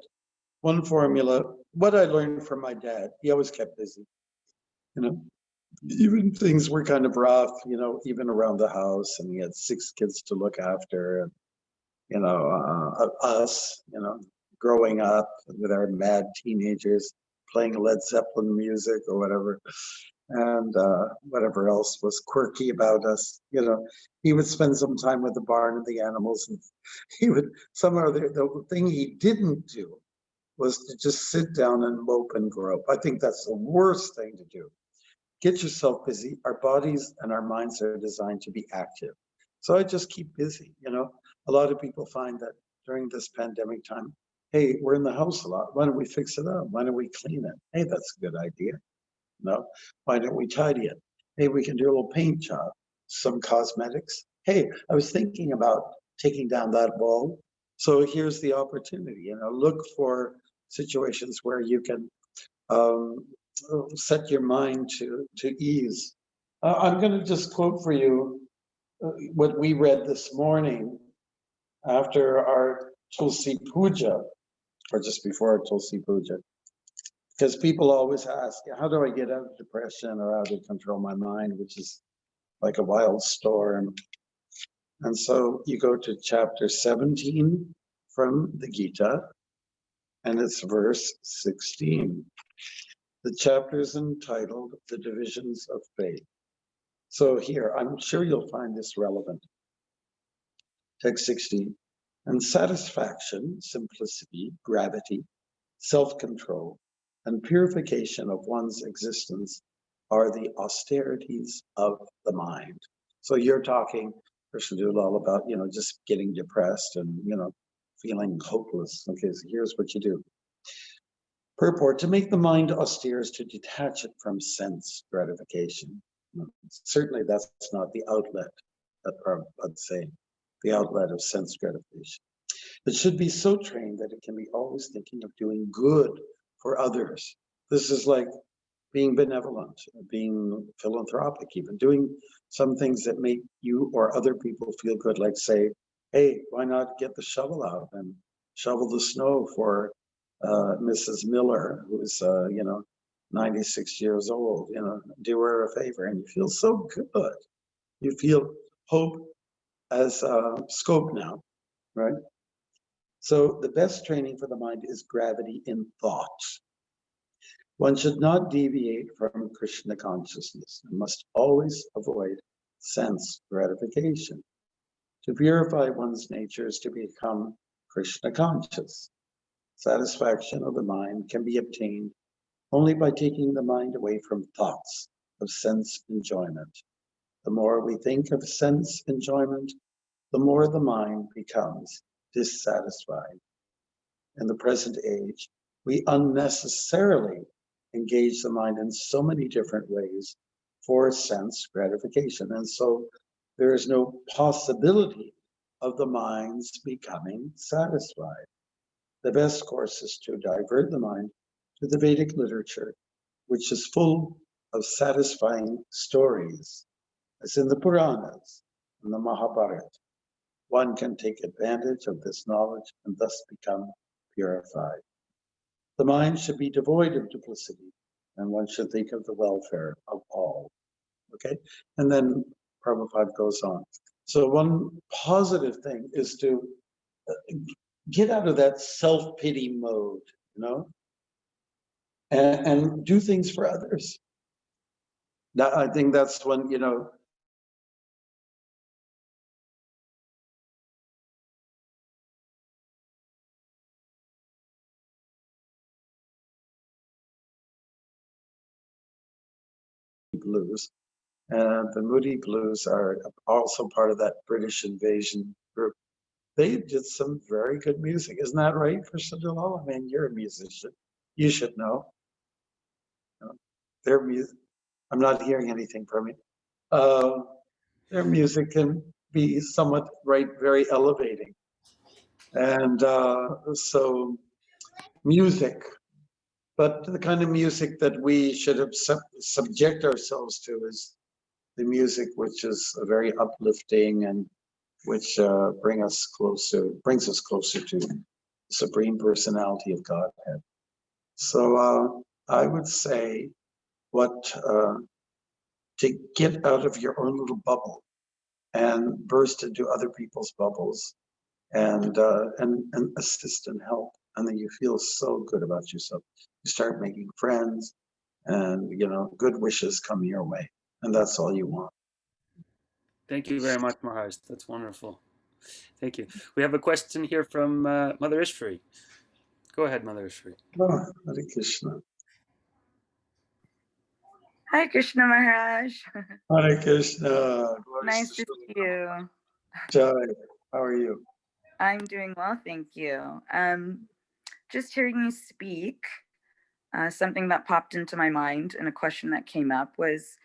one formula, what I learned from my dad, he always kept busy, even things were kind of rough, even around the house, and he had 6 kids to look after, and us, growing up with our mad teenagers playing Led Zeppelin music or whatever, and whatever else was quirky about us. He would spend some time with the barn and the animals, and he would somehow the thing he didn't do was to just sit down and mope and grope. I think that's the worst thing to do. Get yourself busy. Our bodies and our minds are designed to be active. So I just keep busy. A lot of people find that during this pandemic time. Hey, we're in the house a lot. Why don't we fix it up? Why don't we clean it? Hey, that's a good idea. No, why don't we tidy it? Hey, we can do a little paint job, some cosmetics. Hey, I was thinking about taking down that wall. So here's the opportunity, look for situations where you can set your mind to ease. I'm going to just quote for you what we read this morning after our Tulsi Puja, or just before our Tulsi Puja. Because people always ask, how do I get out of depression or how to control my mind, which is like a wild storm. And so you go to chapter 17 from the Gita, and it's verse 16. The chapter is entitled The Divisions of Faith. So here, I'm sure you'll find this relevant. Text 16. And satisfaction, simplicity, gravity, self-control, and purification of one's existence are the austerities of the mind. So you're talking, Krishna all about, just getting depressed and, feeling hopeless. Okay, so here's what you do. Purport: to make the mind austere is to detach it from sense gratification. Certainly that's not the outlet, I'd say, the outlet of sense gratification. It should be so trained that it can be always thinking of doing good for others. This is like being benevolent, being philanthropic, even doing some things that make you or other people feel good, like say, hey, why not get the shovel out and shovel the snow for Mrs. Miller, who's 96 years old, do her a favor, and you feel so good. You feel hope as scope now, right? So the best training for the mind is gravity in thought. One should not deviate from Krishna consciousness and must always avoid sense gratification. To purify one's nature is to become Krishna conscious. Satisfaction of the mind can be obtained only by taking the mind away from thoughts of sense enjoyment. The more we think of sense enjoyment, the more the mind becomes dissatisfied. In the present age, we unnecessarily engage the mind in so many different ways for sense gratification. And so there is no possibility of the mind's becoming satisfied. The best course is to divert the mind to the Vedic literature, which is full of satisfying stories, as in the Puranas and the Mahabharata. One can take advantage of this knowledge and thus become purified. The mind should be devoid of duplicity, and one should think of the welfare of all. Okay? And then Prabhupada goes on. So one positive thing is to get out of that self-pity mode, and do things for others. Now, I think that's when, blues. And the Moody Blues are also part of that British invasion group. They did some very good music. Isn't that right, Krishna Dalal? I mean, you're a musician. You should know. Their music, I'm not hearing anything from you. Their music can be somewhat, very elevating. And so music, but the kind of music that we should subject ourselves to is the music which is very uplifting and which brings us closer to the Supreme Personality of Godhead. So I would say to get out of your own little bubble and burst into other people's bubbles and assist and help. And then you feel so good about yourself. You start making friends and, good wishes come your way. And that's all you want. Thank you very much, Maharaj. That's wonderful. Thank you. We have a question here from Mother Ishvari. Go ahead, Mother Ishvari. Oh, Hare Krishna. Hi, Krishna Maharaj. Hare Krishna. Nice to see you. Jai. How are you? I'm doing well, thank you. Just hearing you speak, something that popped into my mind and a question that came up was,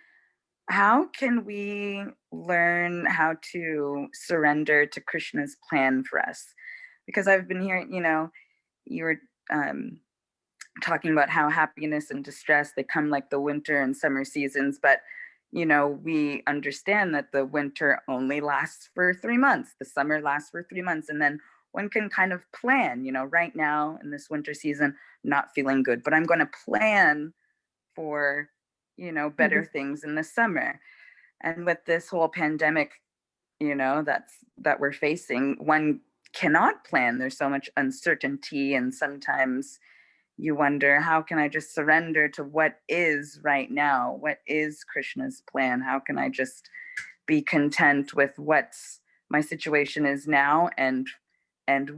how can we learn how to surrender to Krishna's plan for us? Because I've been hearing, you were um, talking about how happiness and distress, they come like the winter and summer seasons, but we understand that the winter only lasts for 3 months, the summer lasts for 3 months, and then one can kind of plan, right now in this winter season, not feeling good, but I'm going to plan for better things in the summer. And with this whole pandemic, that we're facing, one cannot plan. There's so much uncertainty, and sometimes you wonder, how can I just surrender to what is right now? What is Krishna's plan? How can I just be content with what my situation is now and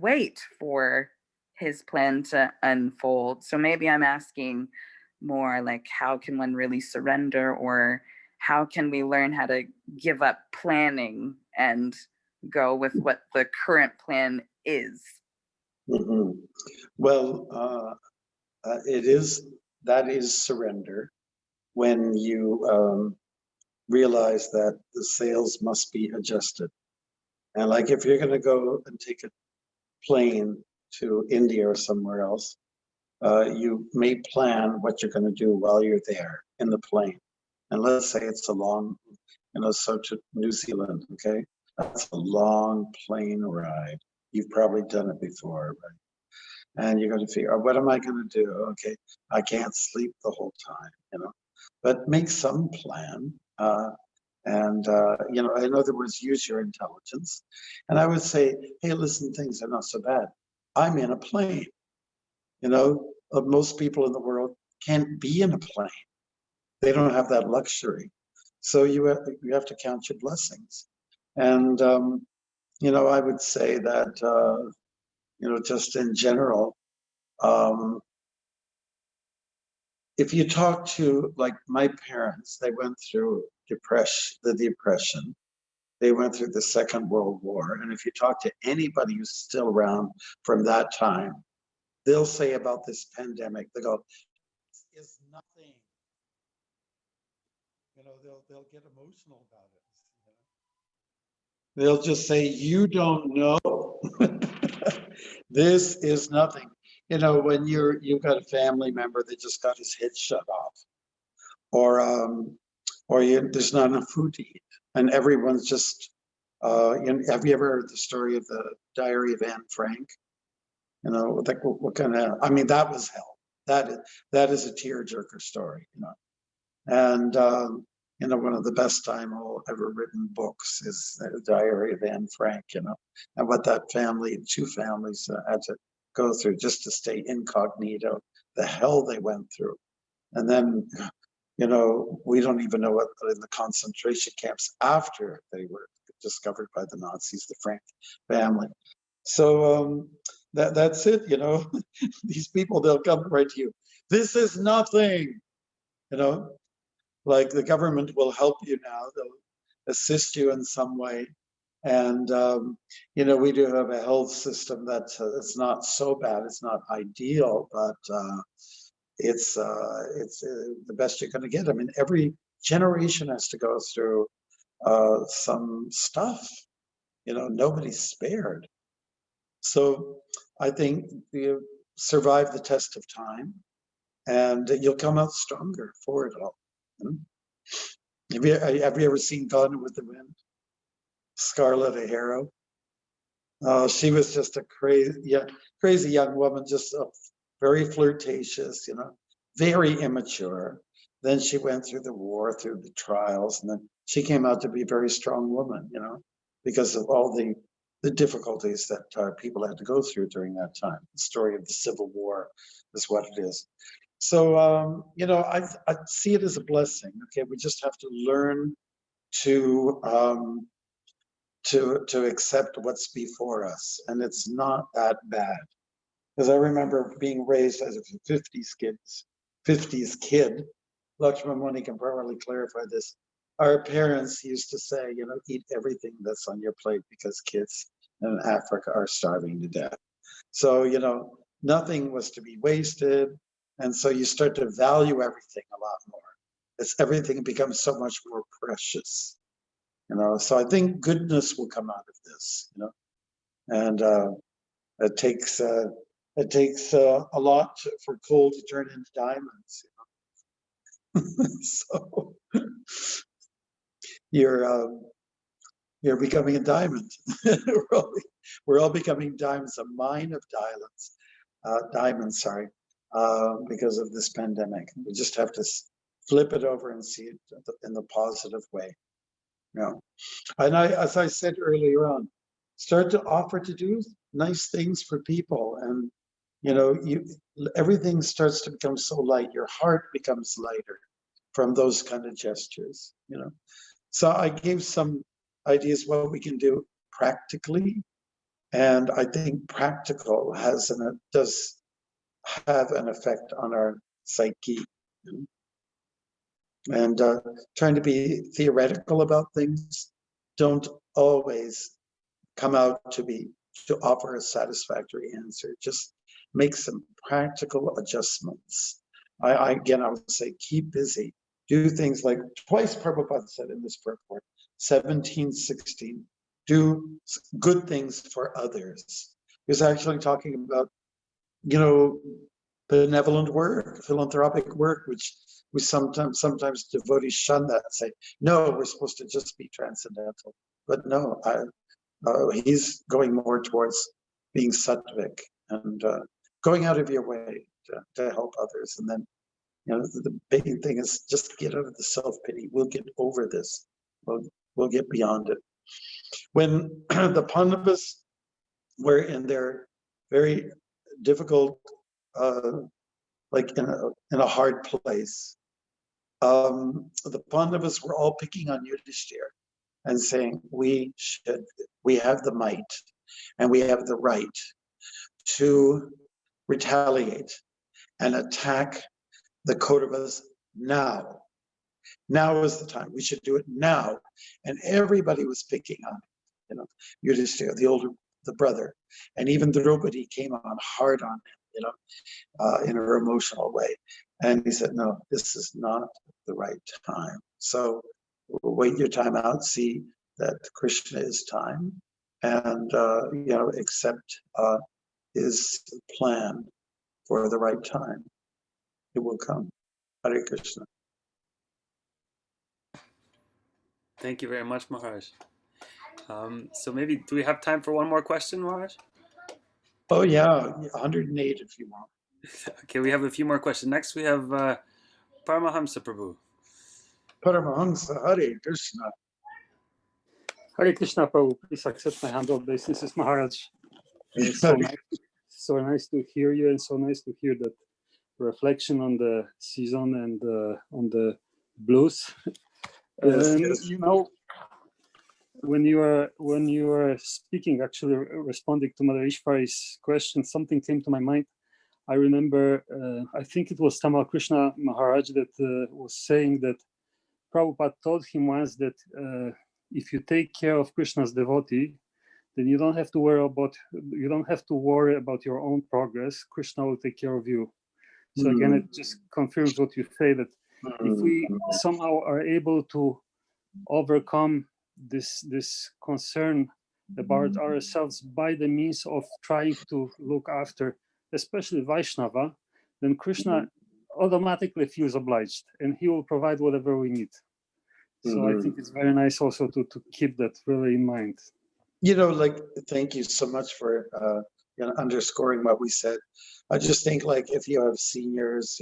wait for his plan to unfold? So maybe I'm asking more like, how can one really surrender, or how can we learn how to give up planning and go with what the current plan is? Mhm. Well, that is surrender when you realize that the sails must be adjusted. And like if you're going to go and take a plane to India or somewhere else, you may plan what you're going to do while you're there in the plane. And let's say it's a long, so to New Zealand, okay? That's a long plane ride. You've probably done it before, right? And you're going to figure out, what am I going to do? Okay, I can't sleep the whole time, but make some plan. In other words, use your intelligence. And I would say, hey, listen, things are not so bad. I'm in a plane. Most people in the world can't be in a plane. They don't have that luxury. So you have to count your blessings. And, I would say that, just in general, if you talk to, like, my parents, they went through the depression. They went through the Second World War. And if you talk to anybody who's still around from that time, they'll say about this pandemic, they go, "This is nothing." They'll get emotional about it. They'll just say, "You don't know." This is nothing. When you've got a family member that just got his head shut off, or there's not enough food to eat, and everyone's just. Have you ever heard the story of the Diary of Anne Frank? Like what kind of? I mean, that was hell. That is a tearjerker story. And one of the best time ever written books is the Diary of Anne Frank. And what that two families had to go through just to stay incognito, the hell they went through. And then, we don't even know what in the concentration camps after they were discovered by the Nazis, the Frank family. So that's it. These people, they'll come right to you. This is nothing. Like the government will help you now. They'll assist you in some way. And, we do have a health system that's it's not so bad. It's not ideal, but it's the best you're going to get. I mean, every generation has to go through some stuff. Nobody's spared. So I think you survive the test of time, and you'll come out stronger for it all. Have you ever seen Gone with the Wind? Scarlett O'Hara. She was just a crazy young woman, just very flirtatious, very immature. Then she went through the war, through the trials, and then she came out to be a very strong woman, because of all the difficulties that people had to go through during that time. The story of the Civil War is what it is. So, I see it as a blessing. Okay, we just have to learn to accept what's before us, and it's not that bad. Because I remember being raised as a 50s kid. Lakshman Muni can probably clarify this. Our parents used to say, eat everything that's on your plate, because kids, in Africa are starving to death. So, nothing was to be wasted. And so you start to value everything a lot more. Everything becomes so much more precious, So I think goodness will come out of this, and it takes a lot for coal to turn into diamonds. So you're becoming a diamond. we're all becoming diamonds, a mine of diamonds, because of this pandemic. We just have to flip it over and see it in the positive way. And as I said earlier on, start to offer to do nice things for people, and everything starts to become so light. Your heart becomes lighter from those kind of gestures. So I gave some ideas what we can do practically, and I think practical does have an effect on our psyche. And trying to be theoretical about things don't always come out to offer a satisfactory answer. Just make some practical adjustments. I would say keep busy. Do things like twice Prabhupada said in this purport, 1716, do good things for others. He was actually talking about, benevolent work, philanthropic work, which we sometimes devotees shun that and say, no, we're supposed to just be transcendental. But no, he's going more towards being sattvic and going out of your way to help others. And then, the big thing is just get out of the self-pity. We'll get over this. We'll get beyond it. When the Pandavas were in their very difficult, like in a hard place, the Pandavas were all picking on Yudhishthira and saying, we have the might and we have the right to retaliate and attack the Kauravas now. Now is the time. We should do it now. And everybody was picking on Yudhishthira, the brother, and even Draupadi came on hard on him, in her emotional way. And he said, no, this is not the right time. So wait your time out, see that Krishna is time, and accept his plan for the right time. It will come. Hare Krishna. Thank you very much, Maharaj. So maybe, do we have time for one more question, Maharaj? Oh yeah, 108 if you want. Okay, we have a few more questions. Next we have Paramahamsa Prabhu. Paramahamsa, Hare Krishna. Hare Krishna, Prabhu. Please accept my humble obeisance. This is Maharaj. So nice to hear you, and so nice to hear that reflection on the season and on the blues. Yes. When you are speaking, actually responding to Mother Ishvari's question, something came to my mind. I remember, I think it was Tamal Krishna Maharaj that was saying that Prabhupada told him once that if you take care of Krishna's devotee, then you don't have to worry about your own progress. Krishna will take care of you. So again, it just confirms what you say, that if we somehow are able to overcome this concern about ourselves by the means of trying to look after, especially Vaishnava, then Krishna automatically feels obliged and he will provide whatever we need. So I think it's very nice also to keep that really in mind. Thank you so much for underscoring what we said. I just think if you have seniors,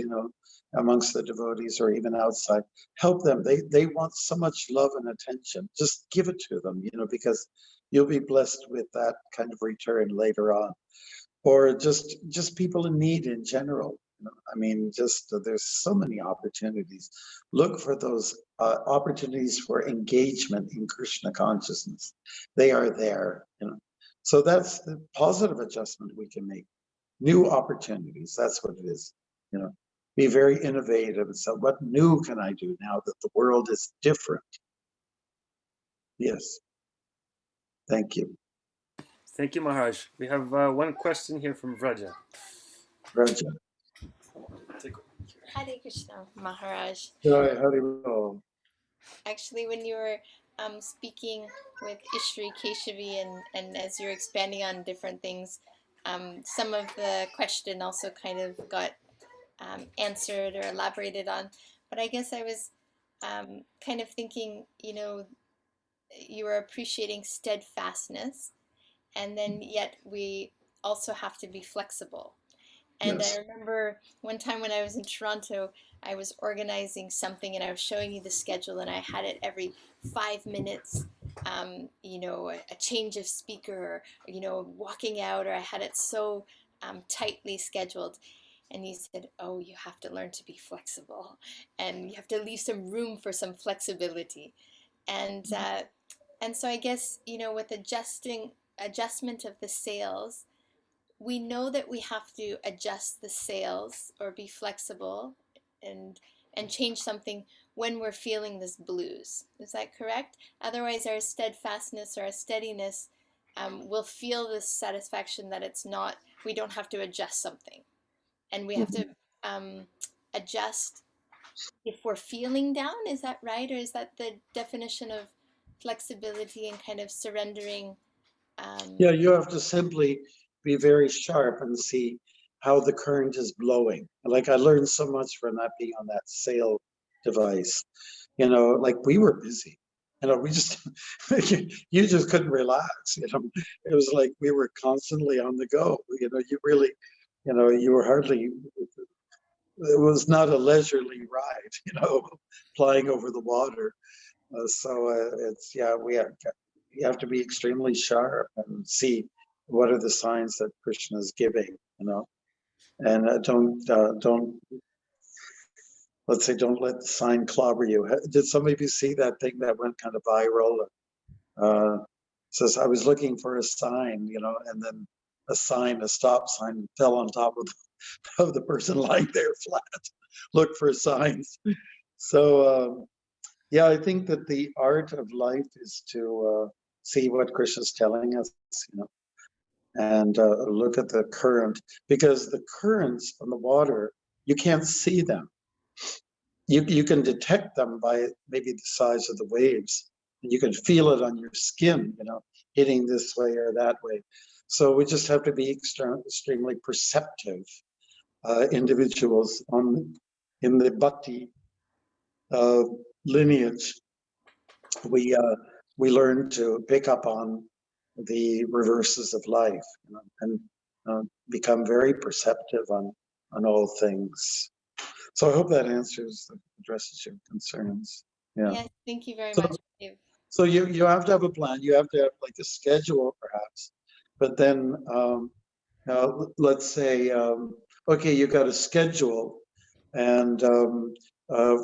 amongst the devotees or even outside, help them. They want so much love and attention. Just give it to them, because you'll be blessed with that kind of return later on. Or just people in need in general. There's so many opportunities. Look for those opportunities for engagement in Krishna consciousness. They are there, So that's the positive adjustment we can make. New opportunities, that's what it is, Be very innovative. So what new can I do now that the world is different? Yes. Thank you. Thank you, Maharaj. We have one question here from Vraja. Raja. Hare Krishna, Maharaj. Jai Haribol. Actually, when you were speaking with Ishri Keshavi and as you're expanding on different things, some of the question also kind of got answered or elaborated on. But I guess I was kind of thinking, you know, you were appreciating steadfastness, and then yet we also have to be flexible. And Yes. I remember one time when I was in Toronto, I was organizing something and I was showing you the schedule, and I had it every 5 minutes, you know, a change of speaker, or, you know, walking out, or I had it so tightly scheduled. And you said, oh, you have to learn to be flexible, and you have to leave some room for some flexibility. And so I guess, you know, with adjustment of the sails, we know that we have to adjust the sails or be flexible and change something when we're feeling this blues. Is that correct? Otherwise, our steadfastness or our steadiness will feel this satisfaction that it's not, we don't have to adjust something. And we have to adjust if we're feeling down. Is that right? Or is that the definition of flexibility and kind of surrendering? Yeah, you have to simply be very sharp and see how the current is blowing. Like I learned so much from that being on that sail device. You know, like we were busy. You know, we just you just couldn't relax. You know, it was like we were constantly on the go. You know, you really, you know, you were hardly. It was not a leisurely ride. You know, flying over the water. It's you have to be extremely sharp and see what are the signs that Krishna is giving, you know, and don't let's say don't let the sign clobber you. Did some of you see that thing that went kind of viral? Says I was looking for a sign, you know, and then a stop sign, fell on top of the person lying there flat. Look for signs. So yeah, I think that the art of life is to see what Krishna's telling us, you know, and look at the current, because the currents on the water, you can't see them. You can detect them by maybe the size of the waves, and you can feel it on your skin, you know, hitting this way or that way. So we just have to be extremely perceptive individuals in the bhakti lineage. We learn to pick up on the reverses of life, you know, and become very perceptive on all things. So I hope that addresses your concerns. Yeah. Yes, thank you very So, much, Dave. so you have to have a plan. You have to have like a schedule, perhaps. But then, let's say, okay, you got a schedule, and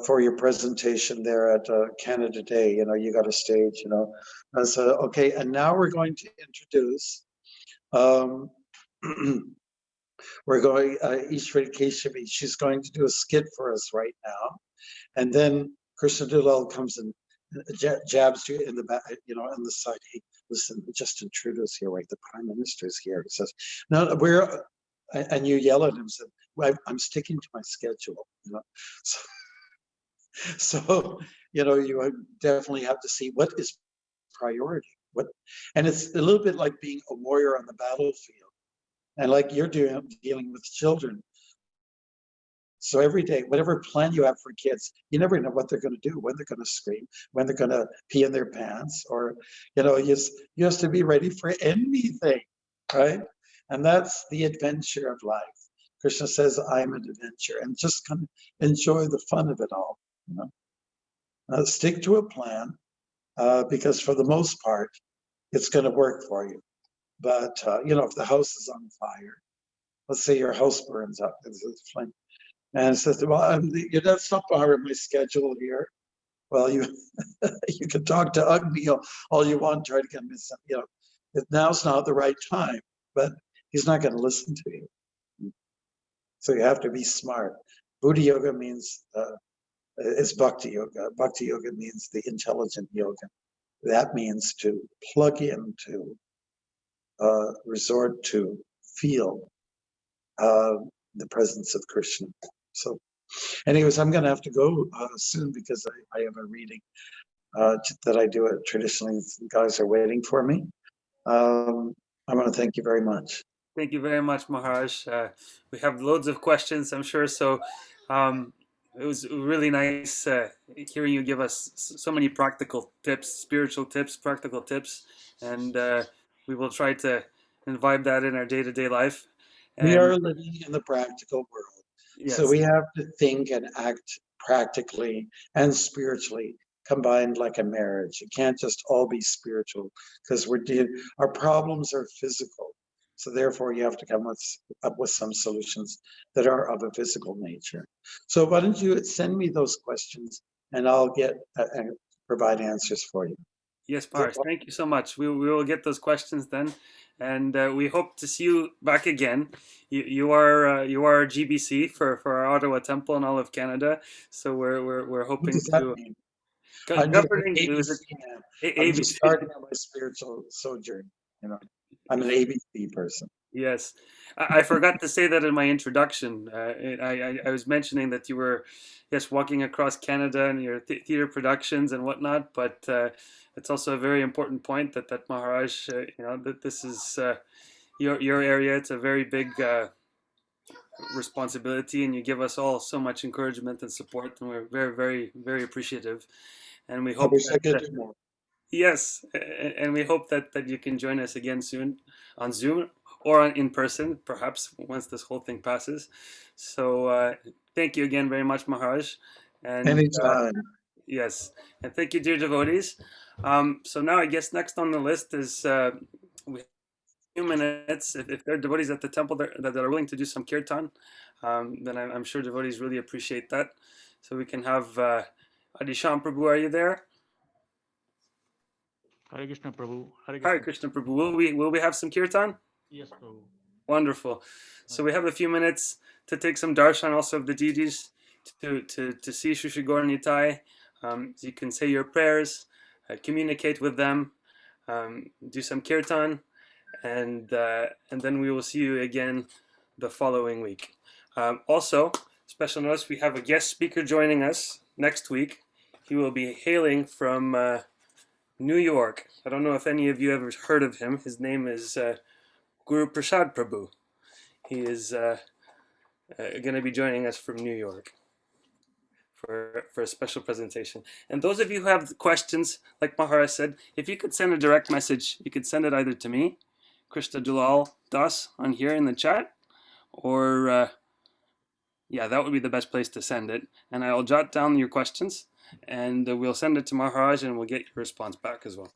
for your presentation there at Canada Day, you know, you got a stage, you know. So okay, and now we're going to introduce. We're going, Ishwari Keshavi, she's going to do a skit for us right now. And then Krishna Dulal comes and jabs you in the back, you know, on the side. Hey, listen, Justin Trudeau's here, right? The Prime Minister's here. He says, no, and you yell at him, said, well, I'm sticking to my schedule, you know. So, you know, you definitely have to see what is priority. And it's a little bit like being a warrior on the battlefield. And like you're dealing with children. So every day, whatever plan you have for kids, you never know what they're going to do, when they're going to scream, when they're going to pee in their pants, or, you know, you have to be ready for anything, right? And that's the adventure of life. Krishna says, I'm an adventure, and just kind of enjoy the fun of it all, you know. Stick to a plan, because for the most part, it's going to work for you. But, you know, if the house is on fire, let's say your house burns up, it's flame, and it says, well, that's not part of my schedule here. Well, you you can talk to Agni all you want, try to get me some, you know, now's not the right time, but he's not going to listen to you. So you have to be smart. Buddha yoga means, it's bhakti yoga. Bhakti yoga means the intelligent yoga. That means to plug into resort to feel the presence of Krishna. So anyways, I'm going to have to go soon because I have a reading that I do traditionally. Guys are waiting for me. I want to thank you very much. Thank you very much, Maharaj. We have loads of questions, I'm sure. So it was really nice hearing you give us so many practical tips, spiritual tips, practical tips, and we will try to imbibe that in our day-to-day life. We And are living in the practical world. yes, So we have to think and act practically and spiritually combined like a marriage. It can't just all be spiritual because our problems are physical. So therefore you have to come up with some solutions that are of a physical nature. So why don't you send me those questions and I'll get and provide answers for you. yes, Paris. Thank you so much. We will get those questions then, and we hope to see you back again. You are our GBC for our Ottawa Temple and all of Canada. So we're What hoping does that to mean? I'm just an governing. It was ABC man. I'm just ABC. starting on my spiritual sojourn. I'm an ABC person. Yes, I forgot to say that in my introduction. I was mentioning that you were, yes, walking across Canada and your theater productions and whatnot, but it's also a very important point that Maharaj, that this is your area. It's a very big responsibility, and you give us all so much encouragement and support, and we're very, very, very appreciative. And we I hope wish I could that do more. yes, and we hope that you can join us again soon on Zoom or in person, perhaps once this whole thing passes. So thank you again very much, Maharaj. And Anytime. yes, and thank you, dear devotees. So now I guess next on the list is we have a few minutes. If there are devotees at the temple that are willing to do some kirtan, then I'm sure devotees really appreciate that. So we can have Adisham Prabhu, are you there? Hare Krishna Prabhu. Hare Krishna Prabhu. Will we have some kirtan? Yes, Prabhu. Wonderful. So we have a few minutes to take some darshan also of the deities, to see Shri Gaur Nitai. So you can say your prayers, communicate with them, do some kirtan, and then we will see you again the following week. Also, special notice: we have a guest speaker joining us next week. He will be hailing from New York. I don't know if any of you ever heard of him. His name is Guru Prasad Prabhu. He is going to be joining us from New York for a special presentation. And those of you who have questions, like Maharaj said, if you could send a direct message, you could send it either to me, Krishna Dulal Das, on here in the chat, or yeah, that would be the best place to send it. And I'll jot down your questions, and we'll send it to Maharaj, and we'll get your response back as well.